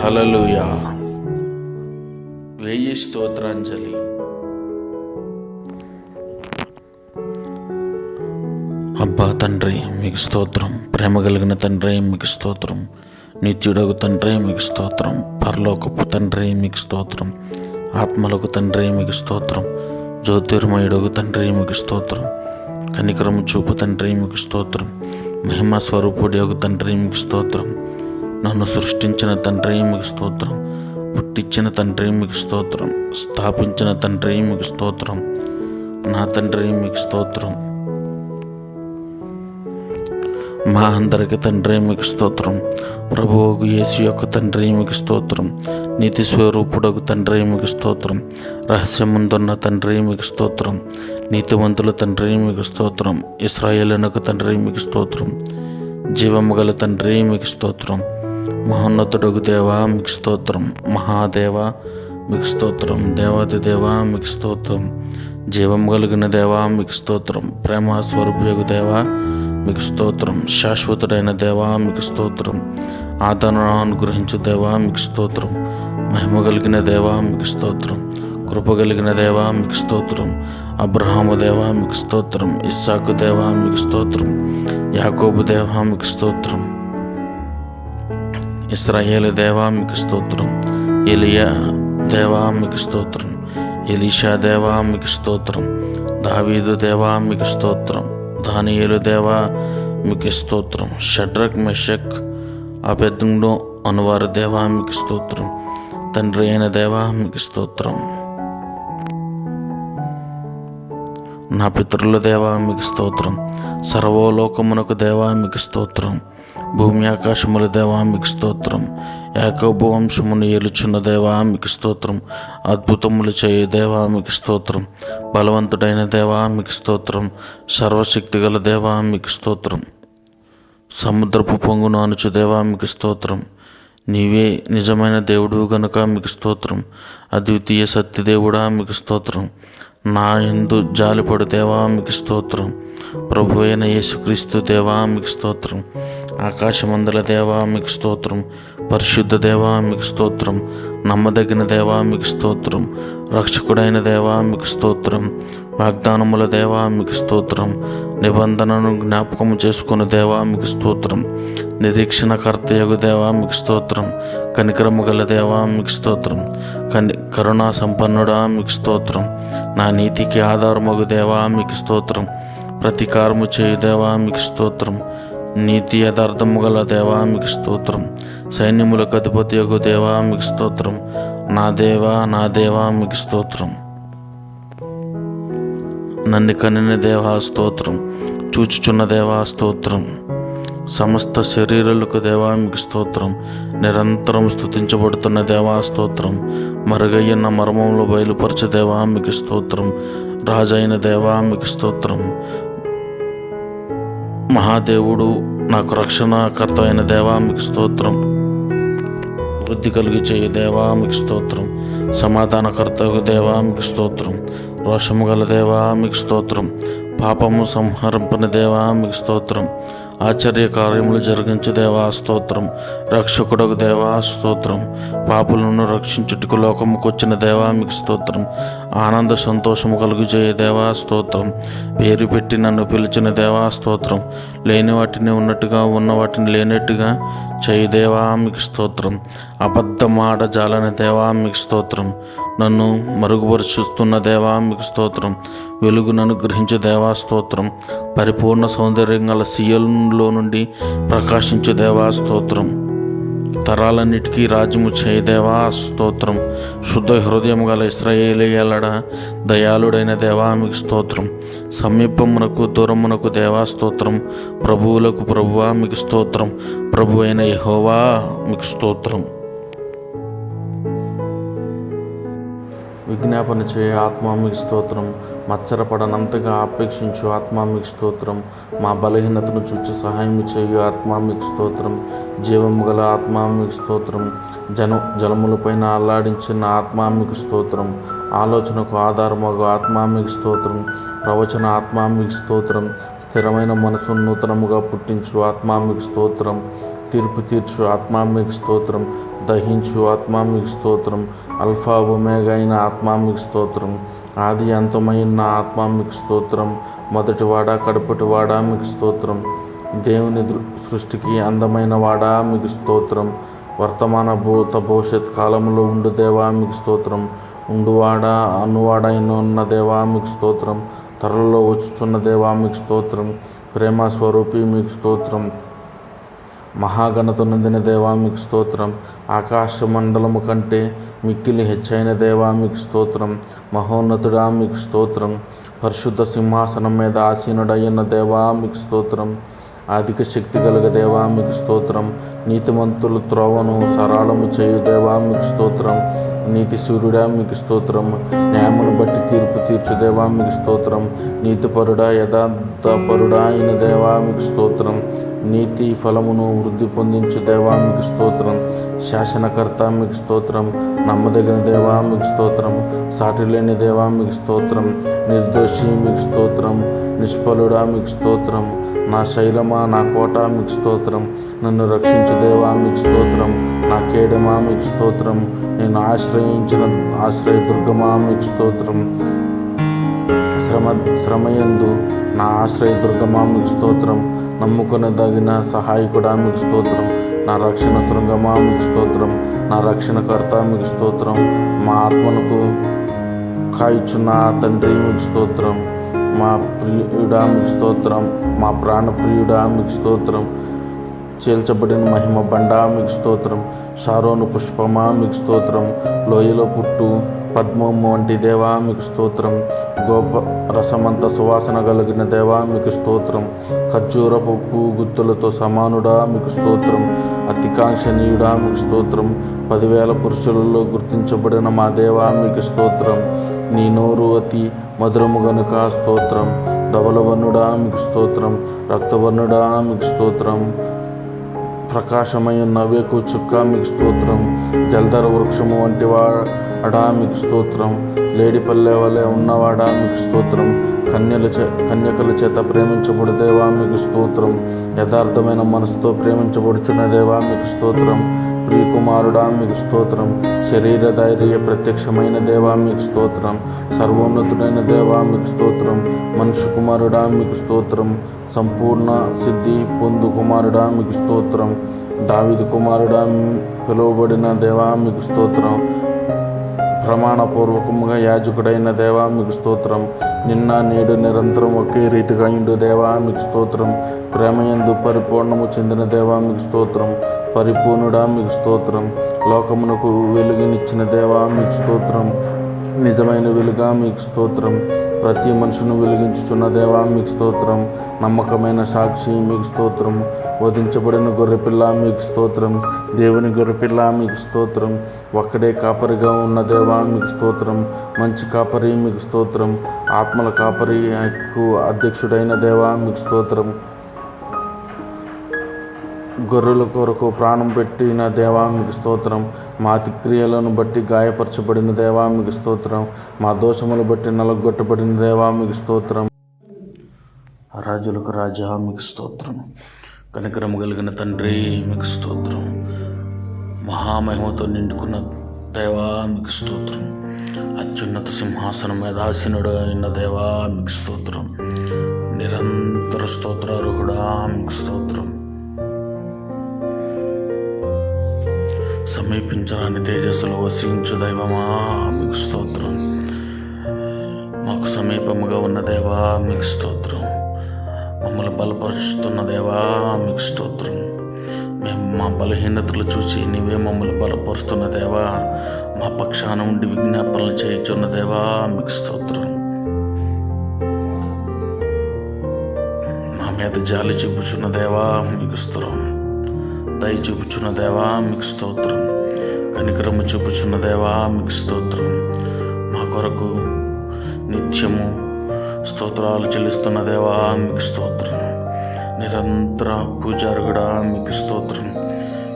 హల్లెలూయా. వేయి స్తోత్రాంజలి. అబ్బా తండ్రి మీకు స్తోత్రం, ప్రేమ కలిగిన తండ్రి మీకు స్తోత్రం, నిత్యుడగు తండ్రి మీకు స్తోత్రం, పరలోకపు తండ్రి మీకు స్తోత్రం, ఆత్మలకు తండ్రి మీకు స్తోత్రం, జ్యోతిర్మయుడగు తండ్రి మీకు స్తోత్రం, కనికరము చూపు తండ్రి మీకు స్తోత్రం, మహిమా స్వరూపుడగు తండ్రి మీకు స్తోత్రం, నన్ను సృష్టించిన తండ్రి మీకు స్తోత్రం, పుట్టించిన తండ్రి మీకు స్తోత్రం, స్థాపించిన తండ్రి మీకు స్తోత్రం, నా తండ్రి మీకు స్తోత్రం, మా అందరికి తండ్రి మీకు స్తోత్రం, ప్రభువుకు యేసు యొక్క తండ్రి మీకు స్తోత్రం, నీతి స్వరూపుడకు తండ్రి మీకు స్తోత్రం, రహస్యముందున్న తండ్రి మీకు స్తోత్రం, నీతివంతుల తండ్రి మీకు స్తోత్రం, ఇశ్రాయేలునకు తండ్రి మీకు స్తోత్రం, జీవము గల తండ్రి మీకు స్తోత్రం, మహోన్నతుడకు దేవా మీకు స్తోత్రం, మహాదేవ మీకు స్తోత్రం, దేవాది దేవా మీకు స్తోత్రం, జీవము కలిగిన దేవా మీకు స్తోత్రం, ప్రేమ స్వరూపయోగు దేవా మీకు స్తోత్రం, శాశ్వతుడైన దేవా మీకు స్తోత్రం, ఆదరణ అనుగ్రహించు దేవా మీకు స్తోత్రం, మహిమ కలిగిన దేవా మీకు స్తోత్రం, కృప కలిగిన దేవా మీకు స్తోత్రం, అబ్రహాము దేవా మీకు స్తోత్రం, ఇస్సాకు దేవా మీకు స్తోత్రం, యాకోబు దేవా మీకు స్తోత్రం, ఇశ్రాయేలు దేవా మీకు స్తోత్రం, ఎలియా దేవా మీకు స్తోత్రం, ఎలీషా దేవా మీకు స్తోత్రం, దావీదు దేవా మీకు స్తోత్రం, దానియేలు దేవా మీకు స్తోత్రం, షడ్రక్ మెషక్ అబేద్నెగో అనువారు దేవా మీకు స్తోత్రం, తండ్రి అయిన దేవా మీకు స్తోత్రం, నా పితరుల దేవా మీకు స్తోత్రం, సర్వలోకమునకు దేవా మీకు స్తోత్రం, భూమి ఆకాశముల దేవా మీకు స్తోత్రం, యాకోబు వంశమును ఏలుచున్న దేవా మీకు స్తోత్రం, అద్భుతములు చేయు దేవా మీకు స్తోత్రం, బలవంతుడైన దేవా మీకు స్తోత్రం, సర్వశక్తి గల దేవా మీకు స్తోత్రం, సముద్రపు పొంగును అనుచు దేవా మీకు స్తోత్రం, నీవే నిజమైన దేవుడు గనుక మీకు స్తోత్రం, అద్వితీయ సత్యదేవుడా మీకు స్తోత్రం, నా యందు జాలిపడు దేవా మీకు స్తోత్రం, ప్రభు అయిన యేసుక్రీస్తు దేవా మీకు స్తోత్రం, ఆకాశమందల దేవా మీకు స్తోత్రం, పరిశుద్ధ దేవా మీకు స్తోత్రం, నమ్మదగిన దేవా మీకు స్తోత్రం, రక్షకుడైన దేవా మీకు స్తోత్రం, వాగ్దానముల దేవా మీకు స్తోత్రం, నిబంధనను జ్ఞాపకము చేసుకుని దేవా మీకు స్తోత్రం, నిరీక్షణకర్తయగు దేవా మీకు స్తోత్రం, కనికరము గల దేవా మీకు స్తోత్రం, కరుణా సంపన్నుడా మీకు స్తోత్రం, నా నీతికి ఆధారమగు దేవా మీకు స్తోత్రం, ప్రతీకారము చేయు దేవా మీకు స్తోత్రం, నీతి యథార్థము గల దేవా మీకు స్తోత్రం, సైన్యములకు అధిపతియగు దేవా మీకు స్తోత్రం, నా దేవా మీకు స్తోత్రం, నన్ను కనిన దేవా స్తోత్రం, చూచుచున్న దేవా స్తోత్రం, సమస్త శరీరాలకు దేవా మీకు స్తోత్రం, నిరంతరం స్తుతించబడుతున్న దేవా స్తోత్రం, మరుగయ్యన్న మర్మంలో బయలుపరచు దేవా మీకు స్తోత్రం, రాజైన దేవా మీకు స్తోత్రం, మహాదేవుడు నాకు రక్షణకర్త అయిన దేవా మీకు స్తోత్రం, వృద్ధి కలిగి చేయ దేవా మీకు స్తోత్రం, సమాధానకర్తకు దేవా మీకు స్తోత్రం, రోషము గల దేవా మీకు స్తోత్రం, పాపము సంహరింపని దేవా మీకు స్తోత్రం, ఆశ్చర్య కార్యములు జరిగించు దేవా స్తోత్రం, రక్షకుడకు దేవా స్తోత్రం, పాపులను రక్షించుటకు లోకముకు వచ్చిన దేవా మీకు స్తోత్రం, ఆనంద సంతోషము కలుగు చేయ దేవా స్తోత్రం, పేరు పెట్టి నన్ను పిలిచిన దేవా స్తోత్రం, లేని వాటిని ఉన్నట్టుగా ఉన్న వాటిని లేనట్టుగా చేయి దేవా మీకు స్తోత్రం, అబద్ధమాడ జాలని దేవా మీకు స్తోత్రం, నన్ను మరుగుపరుచుస్తున్న దేవా మీకు స్తోత్రం, వెలుగునను గ్రహించు దేవా స్తోత్రం, పరిపూర్ణ సౌందర్యం గల సియోనులో నుండి ప్రకాశించు దేవా స్తోత్రం, తరాలన్నిటికీ రాజ్యము చేయ దేవా స్తోత్రం, శుద్ధ హృదయం గల ఇశ్రాయేలీయుల దయాళుడైన దేవా మీకు స్తోత్రం, సమీపమునకు దూరమునకు దేవా స్తోత్రం, ప్రభువులకు ప్రభువా మీకు స్తోత్రం, ప్రభు అయిన యెహోవా మీకు స్తోత్రం, విజ్ఞాపన చేయ ఆత్మ మీకు స్తోత్రం, మత్సరపడనంతగా ఆపేక్షించు ఆత్మ మీకు స్తోత్రం, మా బలహీనతను చూచి సహాయం చేయు ఆత్మ మీకు స్తోత్రం, జీవము గల ఆత్మ మీకు స్తోత్రం, జలములపైన అల్లాడించిన ఆత్మ మీకు స్తోత్రం, ఆలోచనకు ఆధారమగు ఆత్మ మీకు స్తోత్రం, ప్రవచన ఆత్మ మీకు స్తోత్రం, స్థిరమైన మనసును నూతనముగా పుట్టించు ఆత్మ మీకు స్తోత్రం, తీర్పు తీర్చు ఆత్మ మీకు స్తోత్రం, దహించు ఆత్మ మీకు స్తోత్రం. అల్ఫా ఒమేగా అయిన ఆత్మ మీకు స్తోత్రం. ఆది అంతమైన ఆత్మ మీకు స్తోత్రం. మొదటివాడా కడపటివాడా మీకు స్తోత్రం. దేవుని సృష్టికి అందమైన వాడా మీకు స్తోత్రం. వర్తమాన భూత భవిష్యత్ కాలంలో ఉండు దేవా మీకు స్తోత్రం. ఉండువాడా అనువాడైన ఉన్న దేవా మీకు స్తోత్రం. త్వరలో వచ్చుచున్న దేవా మీకు స్తోత్రం. ప్రేమ స్వరూపి మీకు స్తోత్రం. మహాఘనత నొందిన దేవా మీకు స్తోత్రం. ఆకాశ మండలము కంటే మిక్కిలి హెచ్చైన దేవా మీకు స్తోత్రం. మహోన్నతుడా మీకు స్తోత్రం. పరిశుద్ధ సింహాసనం మీద ఆసీనుడైన దేవా మీకు స్తోత్రం. అధిక శక్తి కలుగ దేవా మీకు స్తోత్రం. నీతిమంతుల త్రోవను సరళము చేయు దేవా మీకు స్తోత్రం. నీతి సూర్యుడా మీకు స్తోత్రం. న్యాయమును బట్టి తీర్పు తీర్చు దేవా మీకు స్తోత్రం. నీతిపరుడా యథార్థపరుడా అయిన దేవా మీకు స్తోత్రం. నీతి ఫలమును వృద్ధి పొందించు దేవా మీకు స్తోత్రం. శాసనకర్త మీకు స్తోత్రం. నమ్మదగిన దేవా మీకు స్తోత్రం. సాటి లేని దేవా మీకు స్తోత్రం. నిర్దోషి మీకు స్తోత్రం. నిష్ఫలుడా మీకు స్తోత్రం. నా శైలమా నా కోట మీకు స్తోత్రం. నన్ను రక్షించు దేవా మీకు స్తోత్రం. నా కేడమా మీకు స్తోత్రం. నేను ఆశ్రయించిన ఆశ్రయదుర్గమా మీకు స్తోత్రం. శ్రమయందు నా ఆశ్రయదుర్గమా మీకు స్తోత్రం. నమ్ముకొనదగిన సహాయకుడా మీకు స్తోత్రం. నా రక్షణ శృంగమా మీకు స్తోత్రం. నా రక్షణకర్త మీకు స్తోత్రం. మా ఆత్మకు కాయిచున్న తండ్రి మీకు స్తోత్రం. మా ప్రియుడా మీకు స్తోత్రం. మా ప్రాణప్రియుడా మీకు స్తోత్రం. చేల్చబడిన మహిమ బండా మీకు స్తోత్రం. షారోను పుష్పమా మీకు స్తోత్రం. లోయలో పుట్టు పద్మము వంటి దేవా మీకు స్తోత్రం. గోప రసమంత సువాసన కలిగిన దేవా మీకు స్తోత్రం. ఖర్జూరపు పువ్వు గుత్తులతో సమానుడా మీకు స్తోత్రం. అతికాంక్షణీయుడా మీకు స్తోత్రం. 10,000 పురుషులలో గుర్తించబడిన మా దేవా మీకు స్తోత్రం. నీ నోరు అతి మధురము గనుక స్తోత్రం. ధవలవర్ణుడా మీకు స్తోత్రం. రక్తవర్ణుడా మీకు స్తోత్రం. ప్రకాశమైన నవ్వేకు చుక్క మీకు స్తోత్రం. జలధర వృక్షము వంటి వాడా మీకు స్తోత్రం. లేడిపల్లె వలె ఉన్నవాడా మీకు స్తోత్రం. కన్యకల చేత ప్రేమించబడు దేవా మీకు స్తోత్రం. యథార్థమైన మనసుతో ప్రేమించబడుచున్న దేవా మీకు స్తోత్రం. ప్రియకుమారుడా మీకు స్తోత్రం. శరీర ధైర్య ప్రత్యక్షమైన దేవా మీకు స్తోత్రం. సర్వోన్నతుడైన దేవా మీకు స్తోత్రం. మనుష్య కుమారుడా మీకు స్తోత్రం. సంపూర్ణ సిద్ధి పొందు కుమారుడా మీకు స్తోత్రం. దావీదు కుమారుడా పిలువబడిన దేవా మీకు స్తోత్రం. ప్రమాణపూర్వకముగా యాజకుడైన దేవా మీకు స్తోత్రం. నిన్న నేడు నిరంతరం ఒకే రీతిగా ఇండు దేవా మీకు స్తోత్రం. ప్రేమయందు పరిపూర్ణము చెందిన దేవా మీకు స్తోత్రం. పరిపూర్ణుడా మీకు స్తోత్రం. లోకమునకు వెలుగునిచ్చిన దేవా మీకు స్తోత్రం. నిజమైన వెలుగా మీకు స్తోత్రం. ప్రతి మనుషును వెలిగించుచున్న దేవా మీకు స్తోత్రం. నమ్మకమైన సాక్షి మీకు స్తోత్రం. వధించబడిన గొర్రెపిల్ల మీకు స్తోత్రం. దేవుని గొర్రెపిల్ల మీకు స్తోత్రం. ఒక్కడే కాపరిగా ఉన్న దేవా మీకు స్తోత్రం. మంచి కాపరి మీకు స్తోత్రం. ఆత్మల కాపరికి అధ్యక్షుడైన దేవా మీకు స్తోత్రం. గొర్రెల కొరకు ప్రాణం పెట్టిన దేవా మీకు స్తోత్రం. మా అతిక్రియలను బట్టి గాయపరచబడిన దేవా మీకు స్తోత్రం. మా దోషములు బట్టి నలగొట్టబడిన దేవా మీకు స్తోత్రం. రాజులకు రాజా మీకు స్తోత్రం. కనికరము కలిగిన తండ్రి మీకు స్తోత్రం. మహామహిమతో నిండుకున్న దేవా మీకు స్తోత్రం. అత్యున్నత సింహాసనం మీద ఆసీనుడు అయిన దేవా మీకు స్తోత్రం. నిరంతర స్తోత్రార్హుడా మీకు స్తోత్రం. సమీపించరాని తేజస్సులో వసించు దైవమా మీకు స్తోత్రం. మాకు సమీపముగా ఉన్న దేవా మీకు స్తోత్రం. మమ్మల్ని బలపరుస్తున్న దేవా మీకు స్తోత్రం. మేము మా బలహీనతలు చూసి నీవే మమ్మల్ని బలపరుస్తున్న దేవా. మా పక్షాన ఉండి విజ్ఞాపనలు చేయుచున్న దేవా మీకు స్తోత్రం. మా మీద జాలి చూపుచున్న దేవా మీకు స్తోత్రం. దయ చూపుచున్న దేవా మీకు స్తోత్రం. కనికరము చూపుచున్న దేవా మీకు స్తోత్రం. మా కొరకు నిత్యము స్తోత్రాలు చెల్లిస్తున్న దేవా మీకు స్తోత్రం. నిరంతర పూజారుగుడా మీకు స్తోత్రం.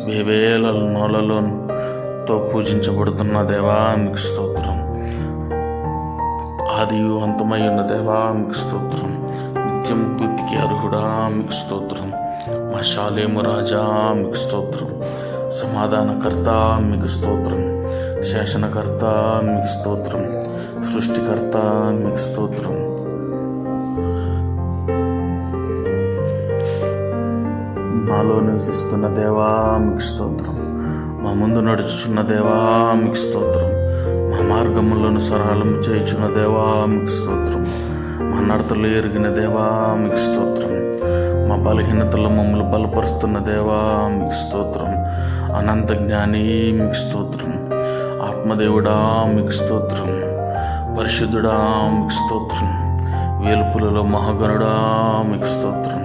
వేవేల నోలతో పూజించబడుతున్న దేవా మీకు స్తోత్రం. ఆదియు అంతమై ఉన్న దేవా మీకు స్తోత్రం. నిత్యం కీర్తికి అర్హుడా మీకు స్తోత్రం. మా శాలేము రాజా మీకు స్తోత్రం. సమాధానకర్త మీకు స్తోత్రం, శాసనకర్త మీకు స్తోత్రం, సృష్టికర్త మీకు స్తోత్రం. మాలో నివసిస్తున్న దేవా మీకు స్తోత్రం, మా ముందు నడుచుచున్న దేవా మీకు స్తోత్రం, మా మార్గములను సరళము చేయుచున్న దేవా మీకు స్తోత్రం, మా నడతలు ఎరిగిన దేవా మీకు స్తోత్రం, మా బలహీనతలు మమ్మల్ని బలపరుస్తున్న దేవా మీకు స్తోత్రం, అనంత జ్ఞాని మీకు స్తోత్రం, ఆత్మదేవుడా మీకు స్తోత్రం, పరిశుద్ధుడా మీకు స్తోత్రం, వేలుపులలో మహాగణుడా మీకు స్తోత్రం,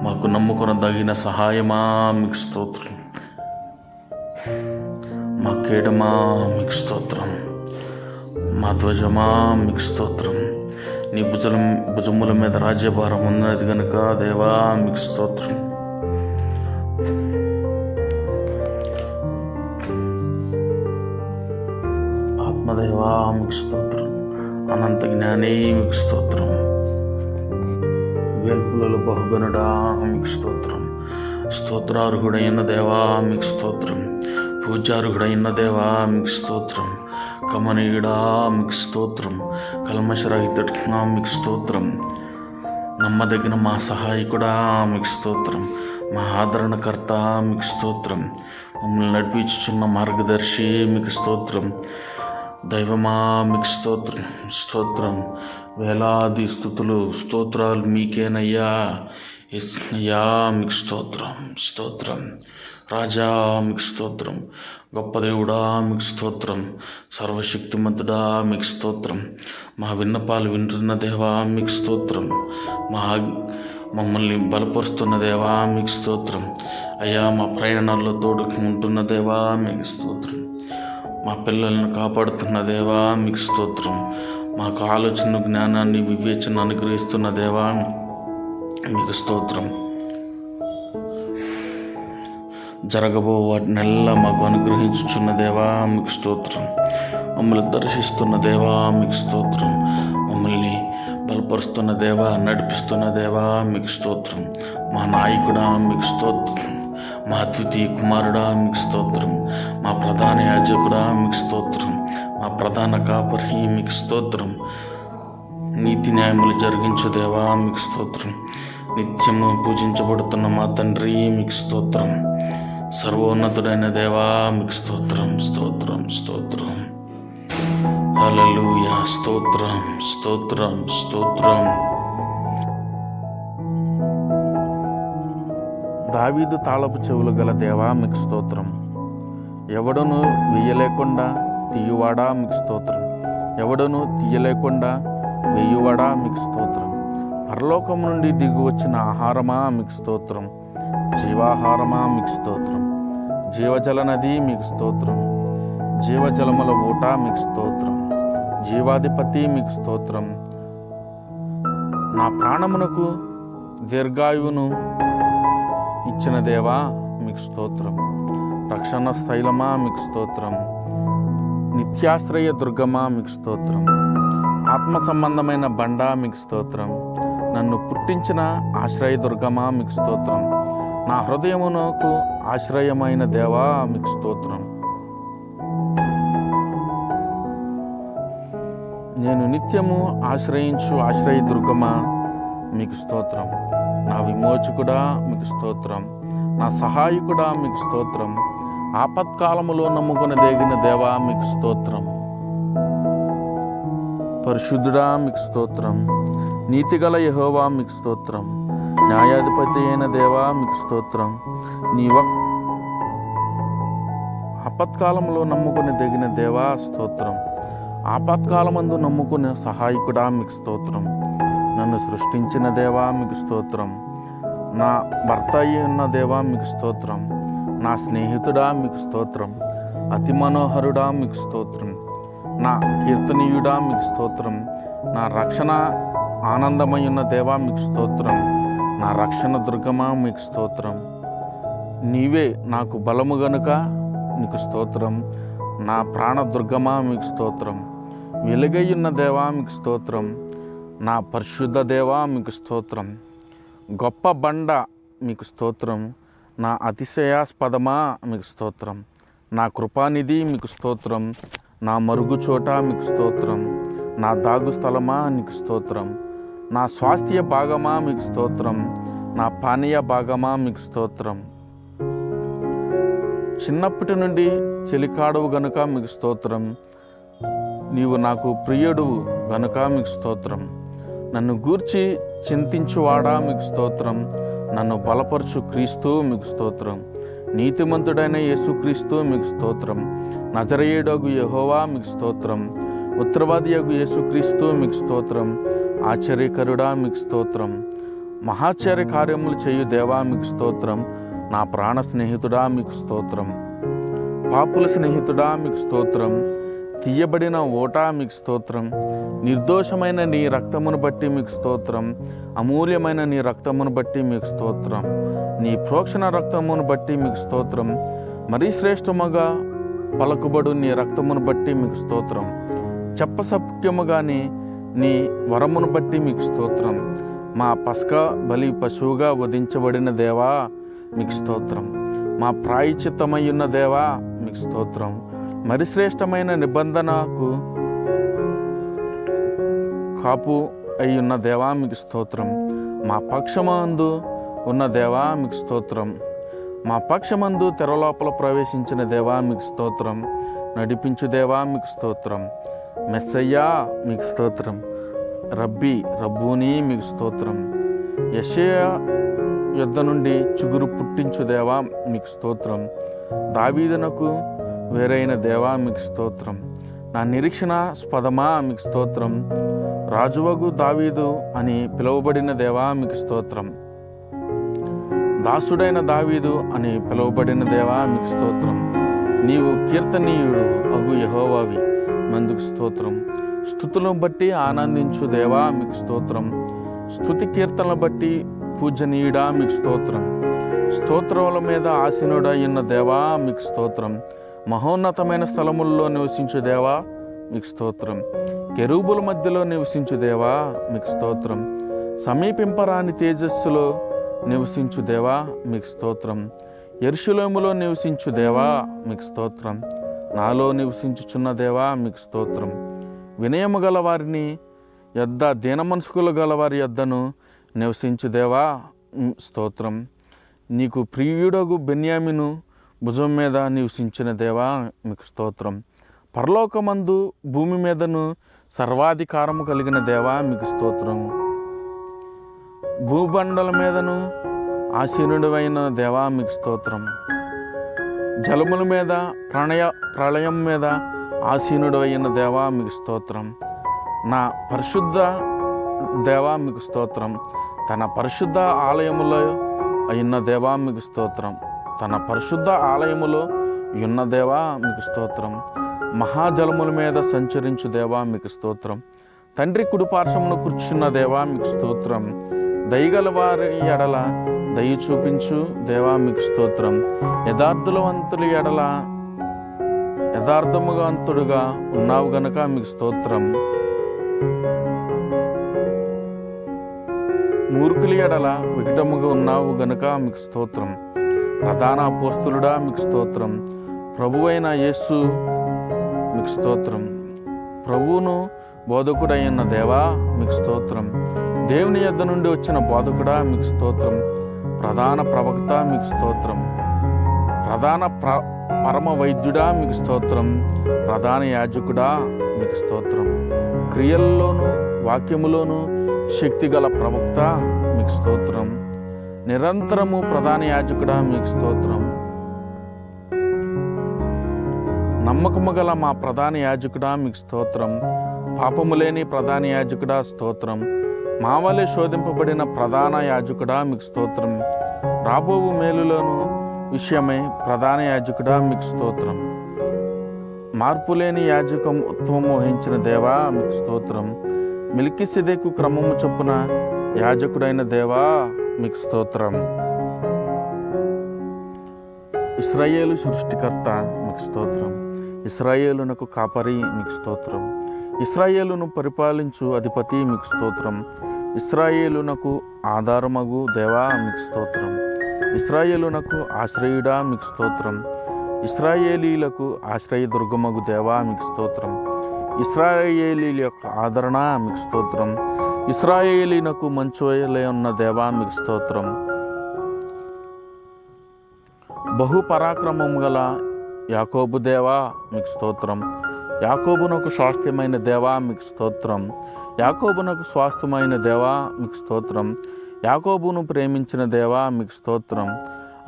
మాకు నమ్ముకొనదగిన సహాయమా మీకు స్తోత్రం, మా కేడమా మీకు స్తోత్రం, మా ధ్వజమా మీకు స్తోత్రం. నీ భుజముల మీద రాజ్యభారం ఉన్నది గనుక దేవా మీకు స్తోత్రం. ఆత్మదేవా మీకు స్తోత్రం, అనంత జ్ఞాని మీకు స్తోత్రం, వేల్పులలో బహుగనుడా మీకు స్తోత్రం, స్తోత్రార్హుడైన దేవా మీకు స్తోత్రం, పూజార్హుడైన దేవా మీకు స్తోత్రం, కమనీయుడా మీకు స్తోత్రం, కల్మషరహితుడా మీకు స్తోత్రం, నమ్మదగిన మా సహాయకుడా మీకు స్తోత్రం, మా ఆదరణకర్త మీకు స్తోత్రం, మమ్మల్ని నడిపించుచున్న మార్గదర్శి మీకు స్తోత్రం, దైవమా మీకు స్తోత్రం. స్తోత్రం, వేలాది స్తుతులు స్తోత్రాలు మీకేనయ్యా. అయ్యా మీకు స్తోత్రం, స్తోత్రం. రాజా మీకు స్తోత్రం, గొప్ప దేవుడా మీకు స్తోత్రం, సర్వశక్తిమంతుడా మీకు స్తోత్రం, మా విన్నపాలు వింటున్న దేవా మీకు స్తోత్రం, మమ్మల్ని బలపరుస్తున్న దేవా మీకు స్తోత్రం. అయ్యా మా ప్రయాణాల్లో తోడుకు ఉంటున్న దేవా మీకు స్తోత్రం, మా పిల్లలను కాపాడుతున్న దేవా మీకు స్తోత్రం, మాకు ఆలోచన జ్ఞానాన్ని వివేచన అనుగ్రహిస్తున్న దేవా మీకు స్తోత్రం. జరగబో వాటినెల్లా మాకు అనుగ్రహించుచున్న దేవా మీకు స్తోత్రం, మమ్మల్ని దర్శిస్తున్న దేవా మీకు స్తోత్రం, మమ్మల్ని బలపరుస్తున్న దేవా నడిపిస్తున్న దేవా మీకు స్తోత్రం, మా నాయకుడా మీకు స్తోత్రం, మా అద్వితీయ కుమారుడా మీకు స్తోత్రం, మా ప్రధాన యాజకుడా మీకు స్తోత్రం, మా ప్రధాన కాపరి మీకు స్తోత్రం, నీతి న్యాయములు జరిగించు దేవా మీకు స్తోత్రం, నిత్యము పూజించబడుతున్న మా తండ్రి మీకు స్తోత్రం, సర్వోన్నతుడైన దేవా మీకు స్తోత్రం, స్తోత్రం, స్తోత్రం. హల్లెలూయా, స్తోత్రం, స్తోత్రం, స్తోత్రం. దావీదు తాళపు చెవులు గల దేవా మీకు స్తోత్రం, ఎవడును వెయ్యలేకుండా తీయువాడా మీకు స్తోత్రం, ఎవడును తీయలేకుండా వెయ్యువాడా మీకు స్తోత్రం, పరలోకం నుండి దిగి వచ్చిన ఆహారమా మీకు స్తోత్రం, జీవాహారమా మీకు స్తోత్రం, జీవజల నది మీకు స్తోత్రం, జీవజలముల ఊట మీకు స్తోత్రం, జీవాధిపతి మీకు స్తోత్రం, నా ప్రాణమునకు దీర్ఘాయువును ఇచ్చిన దేవా మీకు స్తోత్రం, రక్షణ స్థైలమా మీకు స్తోత్రం, నిత్యాశ్రయ దుర్గమా మీకు స్తోత్రం, ఆత్మ సంబంధమైన బండ మీకు స్తోత్రం, నన్ను పుట్టించిన ఆశ్రయ దుర్గమా మీకు స్తోత్రం, నా హృదయమునకు ఆశ్రయమైన దేవా మీకు స్తోత్రం. నేను నిత్యము ఆశ్రయించు ఆశ్రయ దుర్గమా మీకు స్తోత్రం, నా విమోచకుడా మీకు స్తోత్రం, నా సహాయకుడా మీకు స్తోత్రం, ఆపత్కాలములో నమ్ముకుని దేగిన దేవా మీకు స్తోత్రం, పరిశుద్ధుడా మీకు స్తోత్రం, నీతిగల యెహోవా మీకు స్తోత్రం, న్యాయాధిపతి అయిన దేవా మీకు స్తోత్రం. నీ ఆపత్కాలంలో నమ్ముకుని దిగిన దేవా స్తోత్రం, ఆపత్కాలమందు నమ్ముకునే సహాయకుడా మీకు స్తోత్రం, నన్ను సృష్టించిన దేవా మీకు స్తోత్రం, నా భర్త అయి ఉన్న దేవా మీకు స్తోత్రం, నా స్నేహితుడా మీకు స్తోత్రం, అతి మనోహరుడా మీకు స్తోత్రం, నా కీర్తనీయుడా మీకు స్తోత్రం, నా రక్షణ ఆనందమయ్యున్న దేవా మీకు స్తోత్రం, నా రక్షణ దుర్గమా మీకు స్తోత్రం. నీవే నాకు బలము గనుక నీకు స్తోత్రం, నా ప్రాణదుర్గమా మీకు స్తోత్రం, వెలుగయ్యున్న దేవా మీకు స్తోత్రం, నా పరిశుద్ధ దేవా మీకు స్తోత్రం, గొప్ప బండ మీకు స్తోత్రం, నా అతిశయాస్పదమా మీకు స్తోత్రం. నా కృపానిధి మీకు స్తోత్రం. నా మరుగు చోట మీకు స్తోత్రం. నా దాగు స్థలమా మీకు స్తోత్రం. నా స్వాస్థ్య భాగమా మీకు స్తోత్రం. నా పానీయ భాగమా మీకు స్తోత్రం. చిన్నప్పటి నుండి చెలికాడవు గనుక మీకు స్తోత్రం. నీవు నాకు ప్రియుడువు గనుక మీకు స్తోత్రం. నన్ను గూర్చి చింతించువాడా మీకు స్తోత్రం. నన్ను బలపరచు క్రీస్తు మీకు స్తోత్రం. నీతిమంతుడైన యేసుక్రీస్తు మీకు స్తోత్రం. నజరేయుడగు యెహోవా మీకు స్తోత్రం. ఉత్తరవాదియగు యేసుక్రీస్తు మీకు స్తోత్రం. ఆశ్చర్యకరుడా మీకు స్తోత్రం. మహాశ్చర్య కార్యములు చేయు దేవా మీకు స్తోత్రం. నా ప్రాణ స్నేహితుడా మీకు స్తోత్రం. పాపుల స్నేహితుడా మీకు స్తోత్రం. తీయబడిన ఓటా మీకు స్తోత్రం. నిర్దోషమైన నీ రక్తమును బట్టి మీకు స్తోత్రం. అమూల్యమైన నీ రక్తమును బట్టి మీకు స్తోత్రం. నీ ప్రోక్షణ రక్తమును బట్టి మీకు స్తోత్రం. మరీ శ్రేష్టముగా పలుకుబడు నీ రక్తమును బట్టి మీకు స్తోత్రం. చెప్పసత్యముగాని నీ వరమును బట్టి మీకు స్తోత్రం. మా పస్కా బలి పశువుగా వధించబడిన దేవా మీకు స్తోత్రం. మా ప్రాయశ్చిత్తమయ్యున్న దేవా మీకు స్తోత్రం. మరి శ్రేష్టమైన నిబంధనకు కాపు అయ్యున్న దేవా మీకు స్తోత్రం. మా పక్షమందు ఉన్న దేవా మీకు స్తోత్రం. మా పక్షమందు తెరలోపల ప్రవేశించిన దేవా మీకు స్తోత్రం. నడిపించు దేవా మీకు స్తోత్రం. మెస్సయ్యా మీకు స్తోత్రం. రబ్బీ రబ్బూని మీకు స్తోత్రం. యెషయా యుద్ధ నుండి చిగురు పుట్టించు దేవా మీకు స్తోత్రం. దావీదునకు వేరైన దేవా మీకు స్తోత్రం. నా నిరీక్షణ స్పదమా మీకు స్తోత్రం. రాజువగు దావీదు అని పిలువబడిన దేవా మీకు స్తోత్రం. దాసుడైన దావీదు అని పిలువబడిన దేవా మీకు స్తోత్రం. నీవు కీర్తనీయుడు అగు యెహోవావి మందుకు స్తోత్రం. స్తుతులను బట్టి ఆనందించు దేవా మీకు స్తోత్రం. స్తుతి కీర్తనలు బట్టి పూజనీయుడా మీకు స్తోత్రం. స్తోత్రముల మీద ఆసీనుడైన దేవా మీకు స్తోత్రం. మహోన్నతమైన స్థలముల్లో నివసించు దేవా మీకు స్తోత్రం. కెరూబుల మధ్యలో నివసించు దేవా మీకు స్తోత్రం. సమీపింపరాని తేజస్సులో నివసించు దేవా మీకు స్తోత్రం. యెరూషలేములో నివసించు దేవా మీకు స్తోత్రం. నాలో నివసించుచున్న దేవా మీకు స్తోత్రం. వినయము గల వారిని యొద్ద దీన మనసుకులు గల వారి యొద్దను నివసించు దేవా స్తోత్రం. నీకు ప్రియుడగు బెన్యామీను భుజం మీద నివసించిన దేవా మీకు స్తోత్రం. పరలోకమందు భూమి మీదను సర్వాధికారము కలిగిన దేవా మీకు స్తోత్రం. భూబండల మీదను ఆసీనుడైన దేవా మీకు స్తోత్రం. జలముల మీద ప్రళయం మీద ఆసీనుడైన దేవా మీకు స్తోత్రం. నా పరిశుద్ధ దేవా మీకు స్తోత్రం. తన పరిశుద్ధ ఆలయములో అయిన దేవా మీకు స్తోత్రం. తన పరిశుద్ధ ఆలయములో ఉన్న దేవా మీకు స్తోత్రం. మహాజలముల మీద సంచరించు దేవా మీకు స్తోత్రం. తండ్రి కుడిపార్శ్వమున కూర్చున్న దేవా మీకు స్తోత్రం. దయగల వారి ఎడల దయ చూపించు దేవా మీకు స్తోత్రం. యథార్థవంతుల ఎడల యథార్థముగా ఉన్నావు గనుక మీకు స్తోత్రం. మూర్ఖుల ఎడల వికటముగా ఉన్నావు గనుక మీకు స్తోత్రం. ప్రధాన అపోస్తలుడా మీకు స్తోత్రం. ప్రభువైన యేసు మీకు స్తోత్రం. ప్రభువును బోధకుడైన దేవా మీకు స్తోత్రం. దేవుని యొద్ద నుండి వచ్చిన బోధకుడా మీకు స్తోత్రం. ప్రధాన ప్రవక్త మీకు స్తోత్రం. ప్రధాన పరమ వైద్యుడా మీకు స్తోత్రం. ప్రధాన యాజకుడా మీకు స్తోత్రం. క్రియల్లోనూ వాక్యములోనూ శక్తిగల ప్రవక్త మీకు స్తోత్రం. నిరంతరము ప్రధాన యాజకుడా మీకు స్తోత్రం. నమ్మకము గల మా ప్రధాన యాజకుడా మీకు స్తోత్రం. పాపము లేని ప్రధాన యాజకుడా స్తోత్రం. మా వలె శోధింపబడిన ప్రధాన యాజకుడా మీకు స్తోత్రం. రాబోవు మేలులోను విషయమై ప్రధాన యాజకుడా మీకు స్తోత్రం. మార్పులేని యాజకత్వము వహించిన దేవా మీకు స్తోత్రం. మెల్కీసెదెకు క్రమము చొప్పున యాజకుడైన దేవా మీకు స్తోత్రం. ఇశ్రాయేలు సృష్టికర్త మీకు స్తోత్రం. ఇశ్రాయేలునకు కాపరి మీకు స్తోత్రం. ఇశ్రాయేలును పరిపాలించు అధిపతి మీకు స్తోత్రం. ఇశ్రాయేలునకు ఆధారమగు దేవా మీకు స్తోత్రం. ఇశ్రాయేలునకు ఆశ్రయుడా మీకు స్తోత్రం. ఇశ్రాయేలీలకు ఆశ్రయదుర్గమగు దేవా మీకు స్తోత్రం. ఇశ్రాయేలీల యొక్క ఆదరణ మీకు స్తోత్రం. ఇశ్రాయేలీనకు మంచోయలే ఉన్న దేవా మీకు స్తోత్రం. బహుపరాక్రమము గల యాకోబు దేవా మీకు స్తోత్రం. యాకోబునకు స్వాస్థ్యమైన దేవా మీకు స్తోత్రం. యాకోబునకు స్వాస్థ్యమైన దేవా మీకు స్తోత్రం. యాకోబును ప్రేమించిన దేవా మీకు స్తోత్రం.